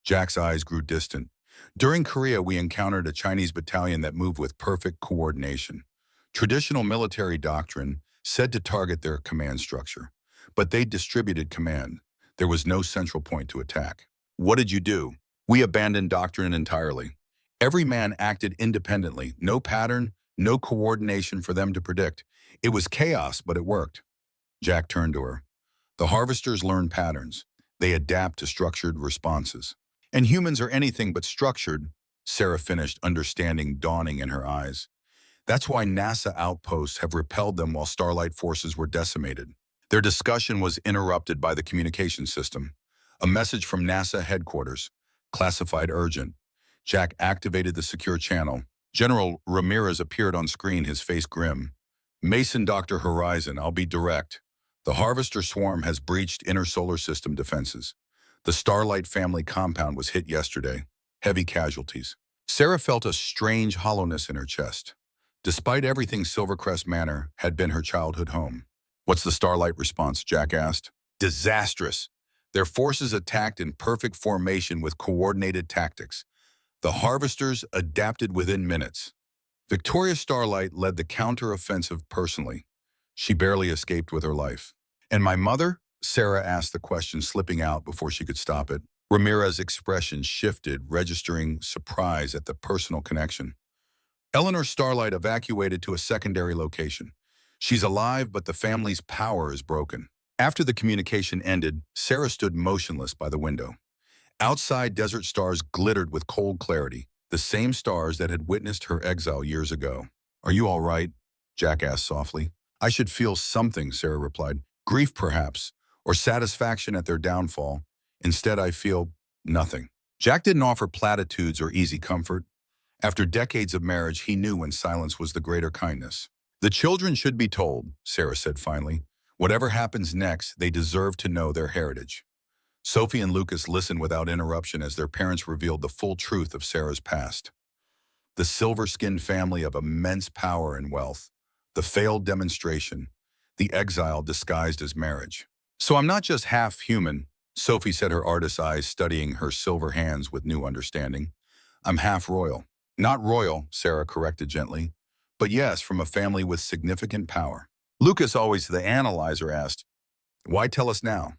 Jack's eyes grew distant. "During Korea, we encountered a Chinese battalion that moved with perfect coordination. Traditional military doctrine said to target their command structure. But they distributed command. There was no central point to attack." "What did you do?" "We abandoned doctrine entirely. Every man acted independently, no pattern, no coordination for them to predict. It was chaos, but it worked." Jack turned to her. "The harvesters learn patterns. They adapt to structured responses. And humans are anything but structured," Sarah finished, understanding dawning in her eyes. "That's why NASA outposts have repelled them while Starlight forces were decimated." Their discussion was interrupted by the communication system. A message from NASA headquarters, classified urgent. Jack activated the secure channel. General Ramirez appeared on screen, his face grim. "Mason, Dr. Horizon, I'll be direct. The harvester swarm has breached inner solar system defenses. The Starlight family compound was hit yesterday. Heavy casualties." Sarah felt a strange hollowness in her chest. Despite everything, Silvercrest Manor had been her childhood home. "What's the Starlight response?" Jack asked. "Disastrous. Their forces attacked in perfect formation with coordinated tactics. The harvesters adapted within minutes. Victoria Starlight led the counter-offensive personally. She barely escaped with her life. And my mother? Sarah asked the question, slipping out before she could stop it. Ramirez's expression shifted, registering surprise at the personal connection. Eleanor Starlight evacuated to a secondary location. She's alive, but the family's power is broken. After the communication ended, Sarah stood motionless by the window. Outside, desert stars glittered with cold clarity, the same stars that had witnessed her exile years ago. "Are you all right?" Jack asked softly. "I should feel something," Sarah replied. "Grief, perhaps, or satisfaction at their downfall. Instead, I feel nothing." Jack didn't offer platitudes or easy comfort. After decades of marriage, he knew when silence was the greater kindness. "The children should be told," Sarah said finally. "Whatever happens next, they deserve to know their heritage." Sophie and Lucas listened without interruption as their parents revealed the full truth of Sarah's past. The silver-skinned family of immense power and wealth, the failed demonstration, the exile disguised as marriage. "So I'm not just half human," Sophie said, her artist's eyes studying her silver hands with new understanding. "I'm half royal." "Not royal," Sarah corrected gently, "but yes, from a family with significant power." Lucas, always the analyzer, asked, "Why tell us now?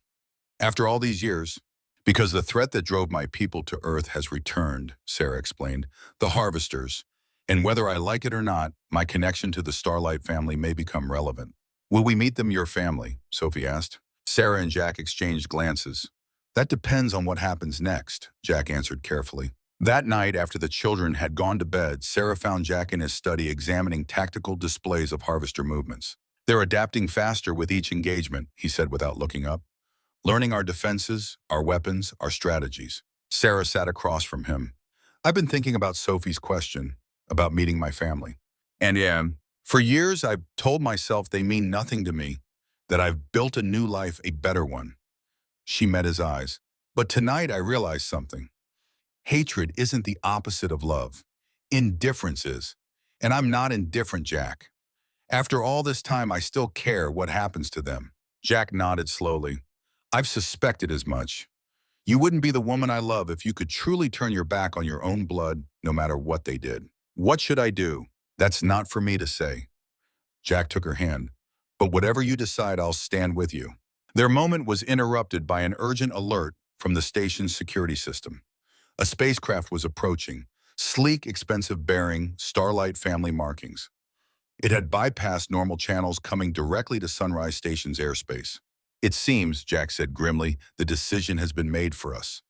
After all these years?" "Because the threat that drove my people to Earth has returned," Sarah explained. "The harvesters. And whether I like it or not, my connection to the Starlight family may become relevant." "Will we meet them, your family?" Sophie asked. Sarah and Jack exchanged glances. "That depends on what happens next," Jack answered carefully. That night, after the children had gone to bed, Sarah found Jack in his study examining tactical displays of harvester movements. "They're adapting faster with each engagement," he said without looking up. "Learning our defenses, our weapons, our strategies." Sarah sat across from him. "I've been thinking about Sophie's question, about meeting my family. And for years I've told myself they mean nothing to me, that I've built a new life, a better one." She met his eyes. "But tonight I realized something. Hatred isn't the opposite of love. Indifference is. And I'm not indifferent, Jack. After all this time, I still care what happens to them." Jack nodded slowly. "I've suspected as much. You wouldn't be the woman I love if you could truly turn your back on your own blood, no matter what they did." "What should I do?" "That's not for me to say." Jack took her hand. "But whatever you decide, I'll stand with you." Their moment was interrupted by an urgent alert from the station's security system. A spacecraft was approaching, sleek, expensive bearing, Starlight family markings. It had bypassed normal channels, coming directly to Sunrise Station's airspace. "It seems," Jack said grimly, "the decision has been made for us."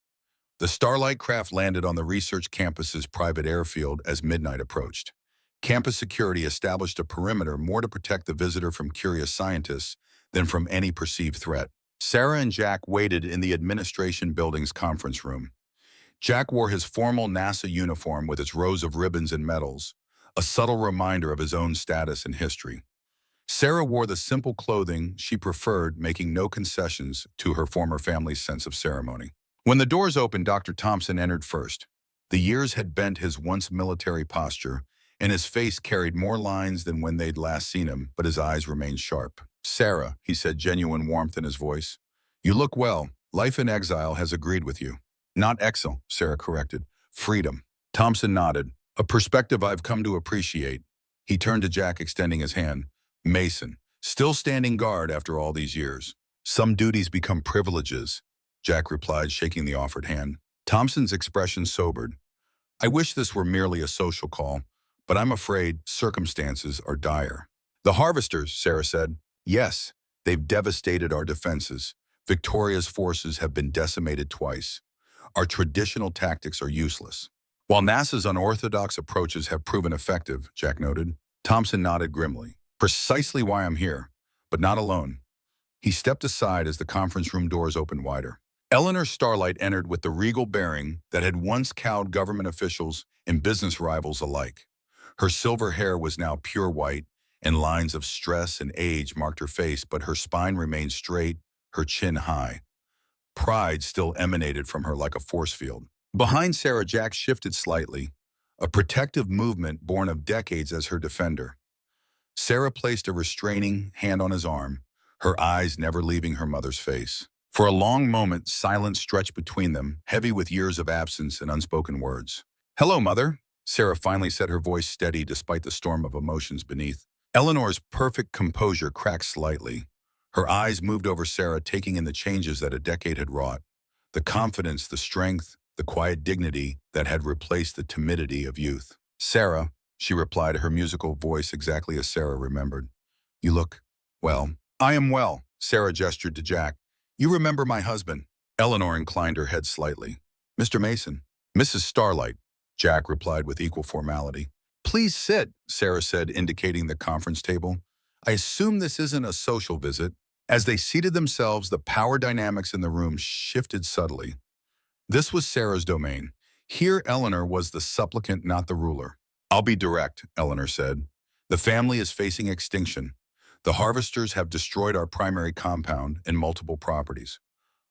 The Starlight craft landed on the research campus's private airfield as midnight approached. Campus security established a perimeter more to protect the visitor from curious scientists than from any perceived threat. Sarah and Jack waited in the administration building's conference room. Jack wore his formal NASA uniform with its rows of ribbons and medals, a subtle reminder of his own status and history. Sarah wore the simple clothing she preferred, making no concessions to her former family's sense of ceremony. When the doors opened, Dr. Thompson entered first. The years had bent his once military posture, and his face carried more lines than when they'd last seen him, but his eyes remained sharp. "Sarah," he said, genuine warmth in his voice, "you look well. Life in exile has agreed with you." "Not exile," Sarah corrected. "Freedom." Thompson nodded. "A perspective I've come to appreciate." He turned to Jack, extending his hand. "Mason, still standing guard after all these years." "Some duties become privileges," Jack replied, shaking the offered hand. Thompson's expression sobered. "I wish this were merely a social call, but I'm afraid circumstances are dire." "The harvesters," Sarah said. "Yes, they've devastated our defenses. Victoria's forces have been decimated twice. Our traditional tactics are useless." "While NASA's unorthodox approaches have proven effective," Jack noted. Thompson nodded grimly. "Precisely why I'm here, but not alone." He stepped aside as the conference room doors opened wider. Eleanor Starlight entered with the regal bearing that had once cowed government officials and business rivals alike. Her silver hair was now pure white, and lines of stress and age marked her face, but her spine remained straight, her chin high. Pride still emanated from her like a force field. Behind Sarah, Jack shifted slightly, a protective movement born of decades as her defender. Sarah placed a restraining hand on his arm, her eyes never leaving her mother's face. For a long moment, silence stretched between them, heavy with years of absence and unspoken words. "Hello, Mother," Sarah finally said, her voice steady despite the storm of emotions beneath. Eleanor's perfect composure cracked slightly. Her eyes moved over Sarah, taking in the changes that a decade had wrought. The confidence, the strength, the quiet dignity that had replaced the timidity of youth. "Sarah," she replied, her musical voice exactly as Sarah remembered. "You look, well." "I am well," Sarah gestured to Jack. "You remember my husband?" Eleanor inclined her head slightly. "Mr. Mason." "Mrs. Starlight," Jack replied with equal formality. "Please sit," Sarah said, indicating the conference table. "I assume this isn't a social visit." As they seated themselves, the power dynamics in the room shifted subtly. This was Sarah's domain. Here, Eleanor was the supplicant, not the ruler. "I'll be direct," Eleanor said. "The family is facing extinction. The harvesters have destroyed our primary compound and multiple properties.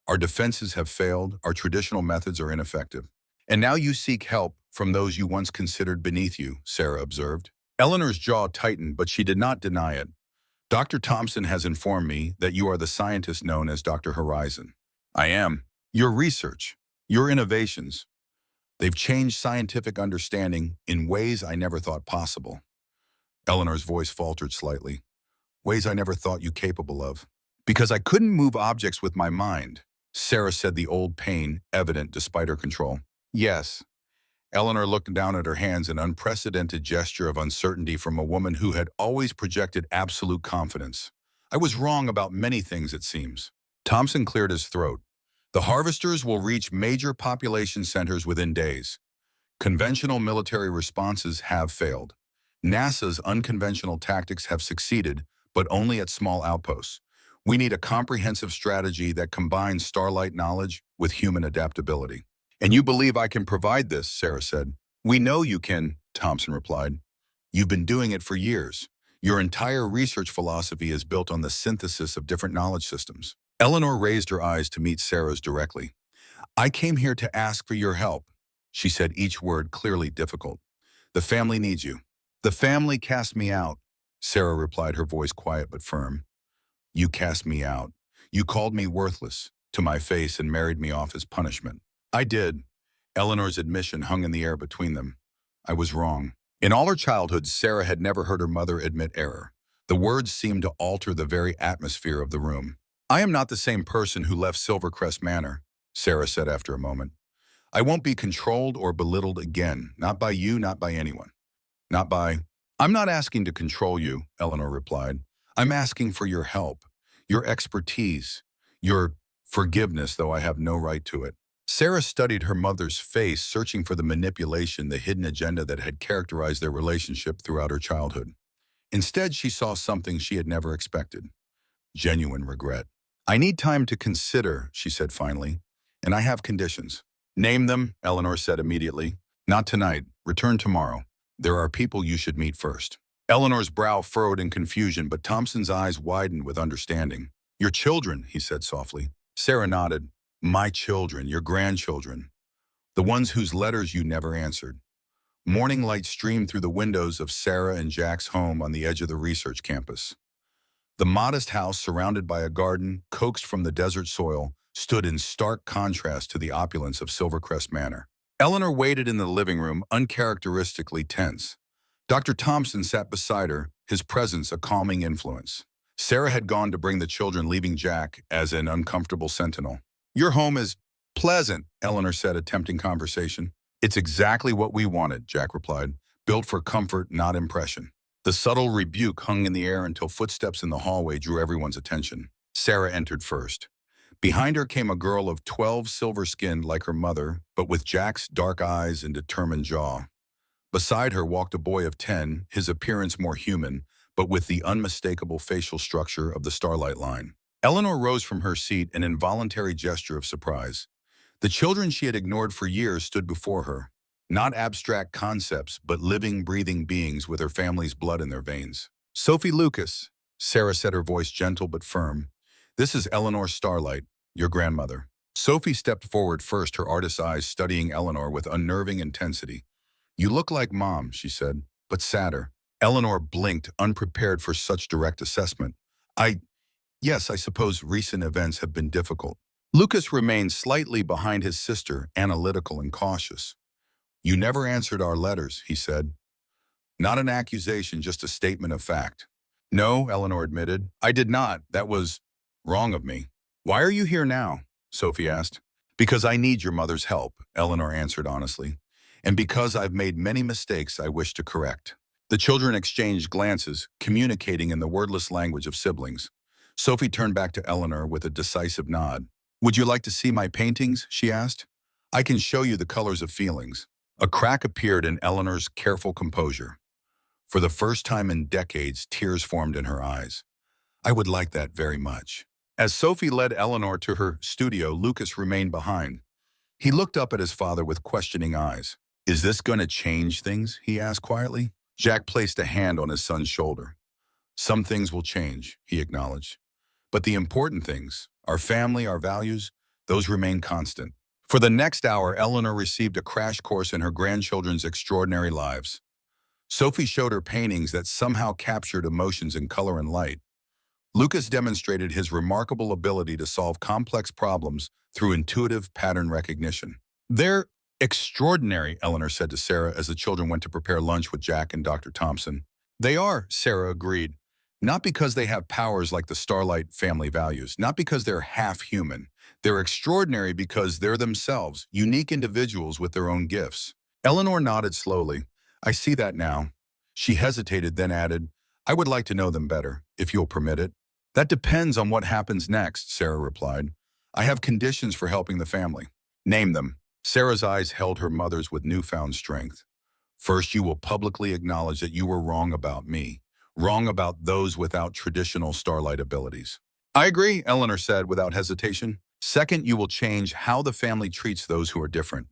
Our defenses have failed, our traditional methods are ineffective. And now you seek help from those you once considered beneath you," Sarah observed. Eleanor's jaw tightened, but she did not deny it. "Dr. Thompson has informed me that you are the scientist known as Dr. Horizon." "I am. Your research, your innovations, they've changed scientific understanding in ways I never thought possible." Eleanor's voice faltered slightly. "Ways I never thought you capable of." "Because I couldn't move objects with my mind," Sarah said, the old pain evident despite her control. "Yes." Eleanor looked down at her hands, an unprecedented gesture of uncertainty from a woman who had always projected absolute confidence. "I was wrong about many things, it seems." Thompson cleared his throat. "The harvesters will reach major population centers within days. Conventional military responses have failed. NASA's unconventional tactics have succeeded, but only at small outposts. We need a comprehensive strategy that combines Starlight knowledge with human adaptability." "And you believe I can provide this," Sarah said. "We know you can," Thompson replied. "You've been doing it for years. Your entire research philosophy is built on the synthesis of different knowledge systems." Eleanor raised her eyes to meet Sarah's directly. "I came here to ask for your help," she said, each word clearly difficult. "The family needs you." "The family cast me out," Sarah replied, her voice quiet but firm. "You cast me out. You called me worthless to my face and married me off as punishment." "I did." Eleanor's admission hung in the air between them. "I was wrong." In all her childhood, Sarah had never heard her mother admit error. The words seemed to alter the very atmosphere of the room. "I am not the same person who left Silvercrest Manor," Sarah said after a moment. "I won't be controlled or belittled again, not by you, not by anyone. Not by—" "I'm not asking to control you," Eleanor replied. "I'm asking for your help, your expertise, your forgiveness, though I have no right to it." Sarah studied her mother's face, searching for the manipulation, the hidden agenda that had characterized their relationship throughout her childhood. Instead, she saw something she had never expected: genuine regret. "I need time to consider," she said finally, "and I have conditions." "Name them," Eleanor said immediately. "Not tonight. Return tomorrow. There are people you should meet first." Eleanor's brow furrowed in confusion, but Thompson's eyes widened with understanding. "Your children," he said softly. Sarah nodded. "My children, your grandchildren. The ones whose letters you never answered." Morning light streamed through the windows of Sarah and Jack's home on the edge of the research campus. The modest house, surrounded by a garden coaxed from the desert soil, stood in stark contrast to the opulence of Silvercrest Manor. Eleanor waited in the living room, uncharacteristically tense. Dr. Thompson sat beside her, his presence a calming influence. Sarah had gone to bring the children, leaving Jack as an uncomfortable sentinel. "Your home is pleasant," Eleanor said, attempting conversation. "It's exactly what we wanted," Jack replied. "Built for comfort, not impression." The subtle rebuke hung in the air until footsteps in the hallway drew everyone's attention. Sarah entered first. Behind her came a girl of 12, silver-skinned like her mother, but with Jack's dark eyes and determined jaw. Beside her walked a boy of 10, his appearance more human, but with the unmistakable facial structure of the Starlight line. Eleanor rose from her seat, an involuntary gesture of surprise. The children she had ignored for years stood before her. Not abstract concepts, but living, breathing beings with her family's blood in their veins. "Sophie Lucas," Sarah said, her voice gentle but firm. "This is Eleanor Starlight, your grandmother." Sophie stepped forward first, her artist's eyes studying Eleanor with unnerving intensity. "You look like Mom," she said, "but sadder." Eleanor blinked, unprepared for such direct assessment. Yes, I suppose recent events have been difficult." Lucas remained slightly behind his sister, analytical and cautious. "You never answered our letters," he said. Not an accusation, just a statement of fact. No, Eleanor admitted. I did not. That was wrong of me. Why are you here now? Sophie asked. Because I need your mother's help, Eleanor answered honestly. And because I've made many mistakes I wish to correct. The children exchanged glances, communicating in the wordless language of siblings. Sophie turned back to Eleanor with a decisive nod. Would you like to see my paintings? She asked. I can show you the colors of feelings. A crack appeared in Eleanor's careful composure. For the first time in decades, tears formed in her eyes. I would like that very much. As Sophie led Eleanor to her studio, Lucas remained behind. He looked up at his father with questioning eyes. Is this going to change things? He asked quietly. Jack placed a hand on his son's shoulder. Some things will change, he acknowledged. But the important things, our family, our values, those remain constant. For the next hour, Eleanor received a crash course in her grandchildren's extraordinary lives. Sophie showed her paintings that somehow captured emotions in color and light. Lucas demonstrated his remarkable ability to solve complex problems through intuitive pattern recognition. They're extraordinary, Eleanor said to Sarah as the children went to prepare lunch with Jack and Dr. Thompson. They are, Sarah agreed. Not because they have powers like the Starlight family values, not because they're half human. They're extraordinary because they're themselves, unique individuals with their own gifts. Eleanor nodded slowly. I see that now. She hesitated, then added, I would like to know them better, if you'll permit it. That depends on what happens next, Sarah replied. I have conditions for helping the family. Name them. Sarah's eyes held her mother's with newfound strength. First, you will publicly acknowledge that you were wrong about me, wrong about those without traditional Starlight abilities. I agree, Eleanor said without hesitation. Second, you will change how the family treats those who are different.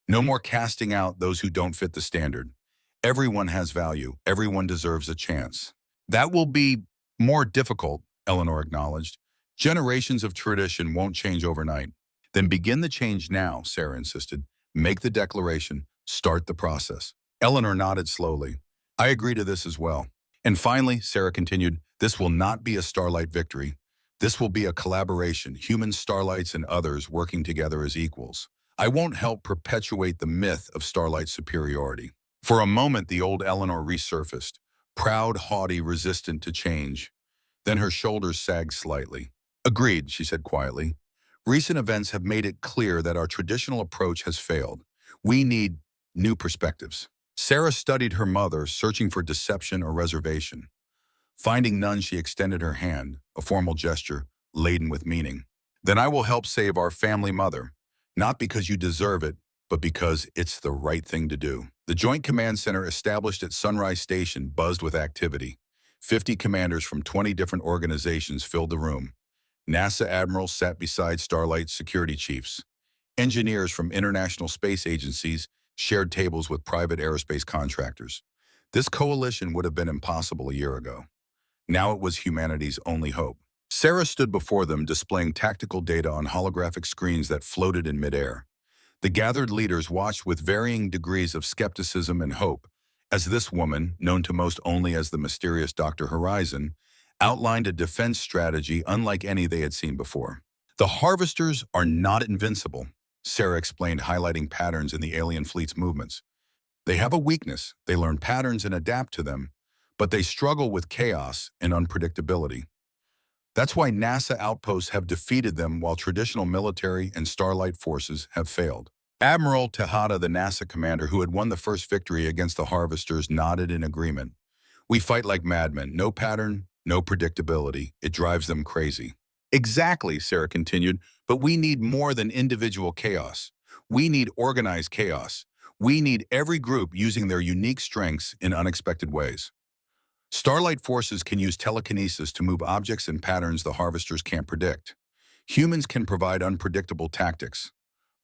No more casting out those who don't fit the standard. Everyone has value. Everyone deserves a chance. That will be more difficult, Eleanor acknowledged. Generations of tradition won't change overnight. Then begin the change now, Sarah insisted. Make the declaration. Start the process. Eleanor nodded slowly. I agree to this as well. And finally, Sarah continued, this will not be a Starlight victory. This will be a collaboration, human Starlights and others working together as equals. I won't help perpetuate the myth of Starlight superiority. For a moment, the old Eleanor resurfaced, proud, haughty, resistant to change. Then her shoulders sagged slightly. Agreed, she said quietly. Recent events have made it clear that our traditional approach has failed. We need new perspectives. Sarah studied her mother, searching for deception or reservation. Finding none, she extended her hand, a formal gesture laden with meaning. Then I will help save our family mother, not because you deserve it, but because it's the right thing to do. The Joint Command Center established at Sunrise Station buzzed with activity. 50 commanders from 20 different organizations filled the room. NASA admirals sat beside Starlight security chiefs. Engineers from international space agencies shared tables with private aerospace contractors. This coalition would have been impossible a year ago. Now it was humanity's only hope. Sarah stood before them, displaying tactical data on holographic screens that floated in midair. The gathered leaders watched with varying degrees of skepticism and hope, as this woman, known to most only as the mysterious Dr. Horizon, outlined a defense strategy unlike any they had seen before. The harvesters are not invincible, Sarah explained, highlighting patterns in the alien fleet's movements. They have a weakness. They learn patterns and adapt to them, but they struggle with chaos and unpredictability. That's why NASA outposts have defeated them while traditional military and Starlight forces have failed. Admiral Tejada, the NASA commander who had won the first victory against the harvesters, nodded in agreement. We fight like madmen. No pattern, no predictability. It drives them crazy. Exactly, Sarah continued, but we need more than individual chaos. We need organized chaos. We need every group using their unique strengths in unexpected ways. Starlight forces can use telekinesis to move objects in patterns the harvesters can't predict. Humans can provide unpredictable tactics.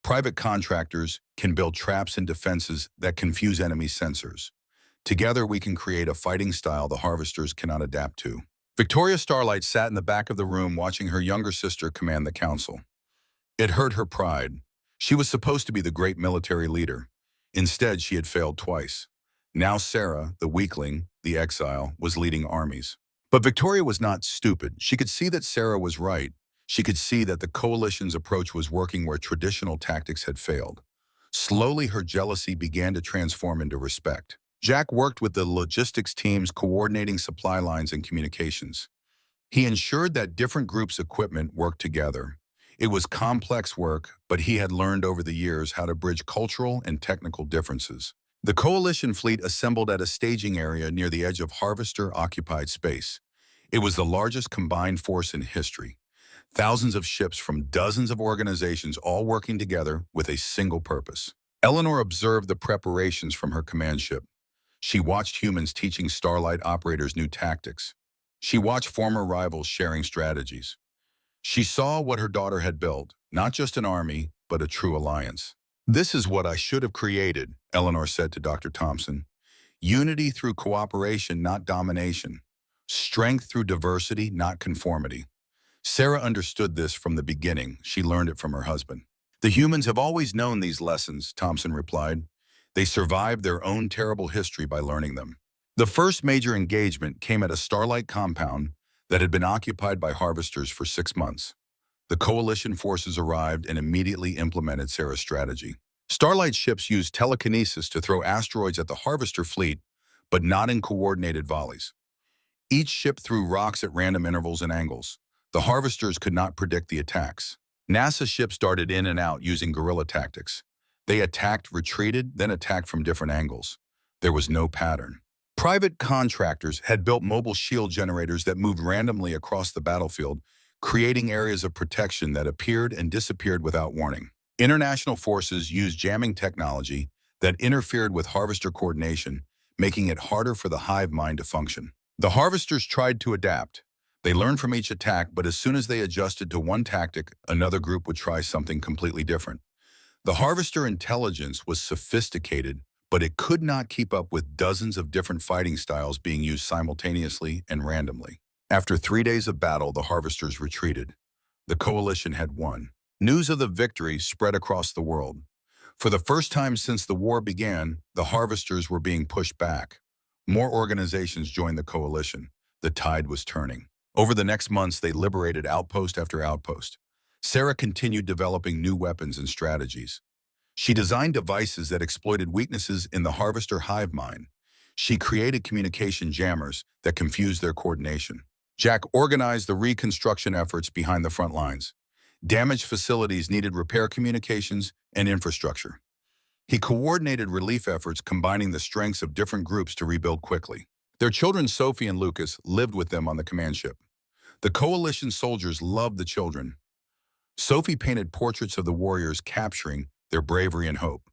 Private contractors can build traps and defenses that confuse enemy sensors. Together, we can create a fighting style the harvesters cannot adapt to. Victoria Starlight sat in the back of the room watching her younger sister command the council. It hurt her pride. She was supposed to be the great military leader. Instead, she had failed twice. Now Sarah, the weakling, the exile, was leading armies. But Victoria was not stupid. She could see that Sarah was right. She could see that the coalition's approach was working where traditional tactics had failed. Slowly, her jealousy began to transform into respect. Jack worked with the logistics teams coordinating supply lines and communications. He ensured that different groups' equipment worked together. It was complex work, but he had learned over the years how to bridge cultural and technical differences. The Coalition fleet assembled at a staging area near the edge of Harvester-occupied space. It was the largest combined force in history. Thousands of ships from dozens of organizations all working together with a single purpose. Eleanor observed the preparations from her command ship. She watched humans teaching Starlight operators new tactics. She watched former rivals sharing strategies. She saw what her daughter had built, not just an army, but a true alliance. "This is what I should have created," Eleanor said to Dr. Thompson. "Unity through cooperation, not domination. Strength through diversity, not conformity." Sarah understood this from the beginning. She learned it from her husband. "The humans have always known these lessons," Thompson replied. "They survived their own terrible history by learning them." The first major engagement came at a Starlight compound that had been occupied by harvesters for 6 months. The Coalition forces arrived and immediately implemented Sarah's strategy. Starlight ships used telekinesis to throw asteroids at the harvester fleet, but not in coordinated volleys. Each ship threw rocks at random intervals and angles. The harvesters could not predict the attacks. NASA ships darted in and out using guerrilla tactics. They attacked, retreated, then attacked from different angles. There was no pattern. Private contractors had built mobile shield generators that moved randomly across the battlefield, creating areas of protection that appeared and disappeared without warning. International forces used jamming technology that interfered with harvester coordination, making it harder for the hive mind to function. The harvesters tried to adapt. They learned from each attack, but as soon as they adjusted to one tactic, another group would try something completely different. The harvester intelligence was sophisticated, but it could not keep up with dozens of different fighting styles being used simultaneously and randomly. After 3 days of battle, the harvesters retreated. The Coalition had won. News of the victory spread across the world. For the first time since the war began, the harvesters were being pushed back. More organizations joined the Coalition. The tide was turning. Over the next months, they liberated outpost after outpost. Sarah continued developing new weapons and strategies. She designed devices that exploited weaknesses in the harvester hive mind. She created communication jammers that confused their coordination. Jack organized the reconstruction efforts behind the front lines. Damaged facilities needed repair communications and infrastructure. He coordinated relief efforts, combining the strengths of different groups to rebuild quickly. Their children, Sophie and Lucas, lived with them on the command ship. The Coalition soldiers loved the children. Sophie painted portraits of the warriors, capturing their bravery and hope.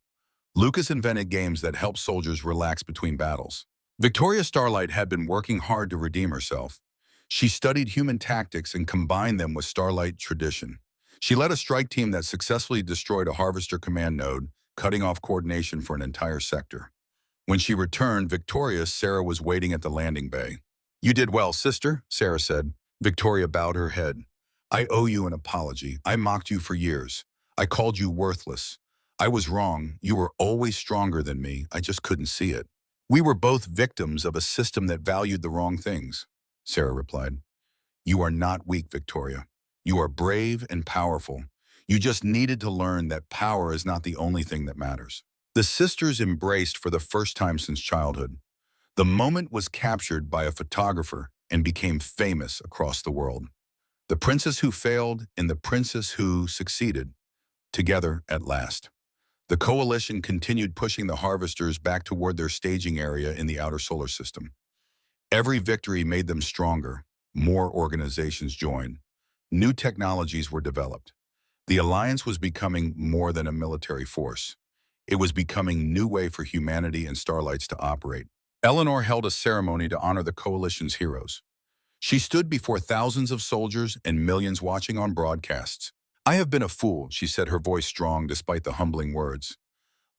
Lucas invented games that helped soldiers relax between battles. Victoria Starlight had been working hard to redeem herself. She studied human tactics and combined them with Starlight tradition. She led a strike team that successfully destroyed a harvester command node, cutting off coordination for an entire sector. When she returned victorious, Sarah was waiting at the landing bay. "You did well, sister," Sarah said. Victoria bowed her head. "I owe you an apology. I mocked you for years. I called you worthless. I was wrong. You were always stronger than me. I just couldn't see it. We were both victims of a system that valued the wrong things," Sarah replied. "You are not weak, Victoria. You are brave and powerful. You just needed to learn that power is not the only thing that matters." The sisters embraced for the first time since childhood. The moment was captured by a photographer and became famous across the world. The princess who failed and the princess who succeeded, together at last. The Coalition continued pushing the harvesters back toward their staging area in the outer solar system. Every victory made them stronger. More organizations joined. New technologies were developed. The alliance was becoming more than a military force. It was becoming a new way for humanity and Starlights to operate. Eleanor held a ceremony to honor the Coalition's heroes. She stood before thousands of soldiers and millions watching on broadcasts. "I have been a fool," she said, her voice strong despite the humbling words.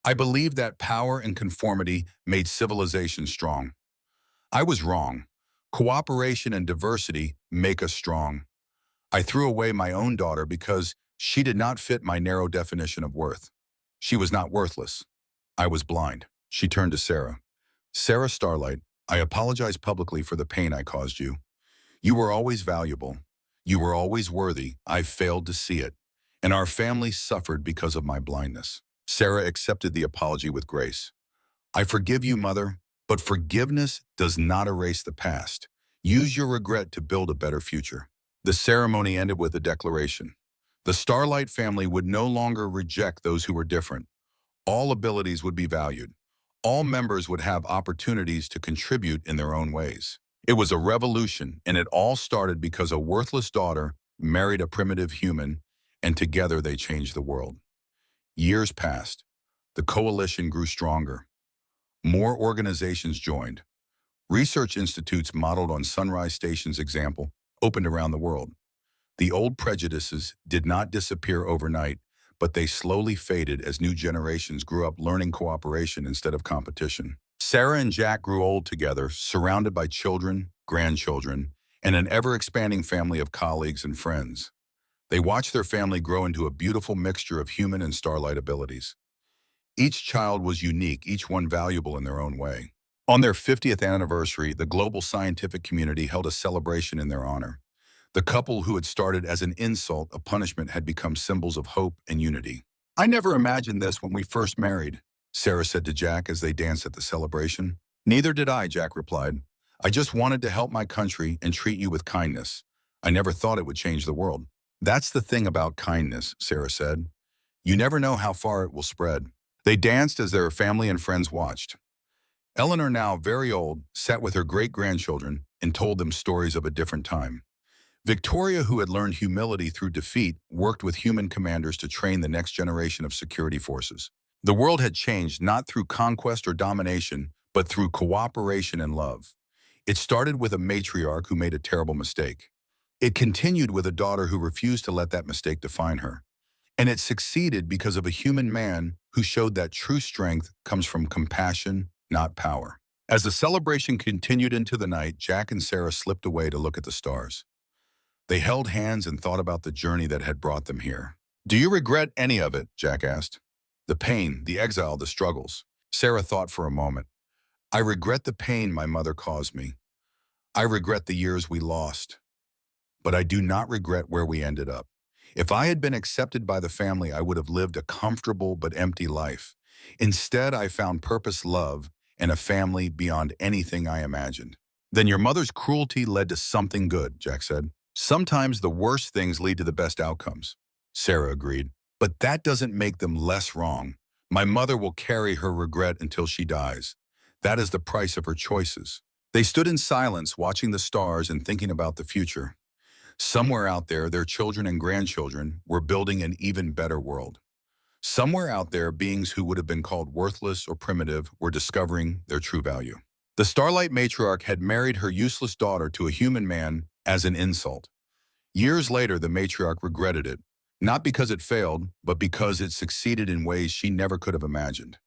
"I believed that power and conformity made civilization strong. I was wrong. Cooperation and diversity make us strong. I threw away my own daughter because she did not fit my narrow definition of worth. She was not worthless. I was blind." She turned to Sarah. "Sarah Starlight, I apologize publicly for the pain I caused you. You were always valuable. You were always worthy. I failed to see it, and our family suffered because of my blindness." Sarah accepted the apology with grace. "I forgive you, Mother. But forgiveness does not erase the past. Use your regret to build a better future. The ceremony ended with a declaration. The Starlight family would no longer reject those who were different. All abilities would be valued. All members would have opportunities to contribute in their own ways. It was a revolution, and it all started because a worthless daughter married a primitive human, and together they changed the world. Years passed. The coalition grew stronger. More organizations joined. Research institutes modeled on Sunrise Station's example opened around the world. The old prejudices did not disappear overnight, but they slowly faded as new generations grew up learning cooperation instead of competition. Sarah and Jack grew old together, surrounded by children, grandchildren, and an ever-expanding family of colleagues and friends. They watched their family grow into a beautiful mixture of human and starlight abilities. Each child was unique, each one valuable in their own way. On their 50th anniversary, the global scientific community held a celebration in their honor. The couple who had started as an insult, a punishment, had become symbols of hope and unity. "I never imagined this when we first married," Sarah said to Jack as they danced at the celebration. "Neither did I," Jack replied. "I just wanted to help my country and treat you with kindness. I never thought it would change the world." "That's the thing about kindness," Sarah said. "You never know how far it will spread." They danced as their family and friends watched. Eleanor, now very old, sat with her great-grandchildren and told them stories of a different time. Victoria, who had learned humility through defeat, worked with human commanders to train the next generation of security forces. The world had changed not through conquest or domination, but through cooperation and love. It started with a matriarch who made a terrible mistake. It continued with a daughter who refused to let that mistake define her. And it succeeded because of a human man who showed that true strength comes from compassion, not power. As the celebration continued into the night, Jack and Sarah slipped away to look at the stars. They held hands and thought about the journey that had brought them here. "Do you regret any of it?" Jack asked. "The pain, the exile, the struggles." Sarah thought for a moment. "I regret the pain my mother caused me. I regret the years we lost. But I do not regret where we ended up. If I had been accepted by the family, I would have lived a comfortable but empty life. Instead, I found purpose, love, and a family beyond anything I imagined." "Then your mother's cruelty led to something good," Jack said. "Sometimes the worst things lead to the best outcomes," Sarah agreed. "But that doesn't make them less wrong. My mother will carry her regret until she dies. That is the price of her choices." They stood in silence, watching the stars and thinking about the future. Somewhere out there, their children and grandchildren were building an even better world. Somewhere out there, beings who would have been called worthless or primitive were discovering their true value. The Starlight matriarch had married her useless daughter to a human man as an insult. Years later, the matriarch regretted it, not because it failed, but because it succeeded in ways she never could have imagined.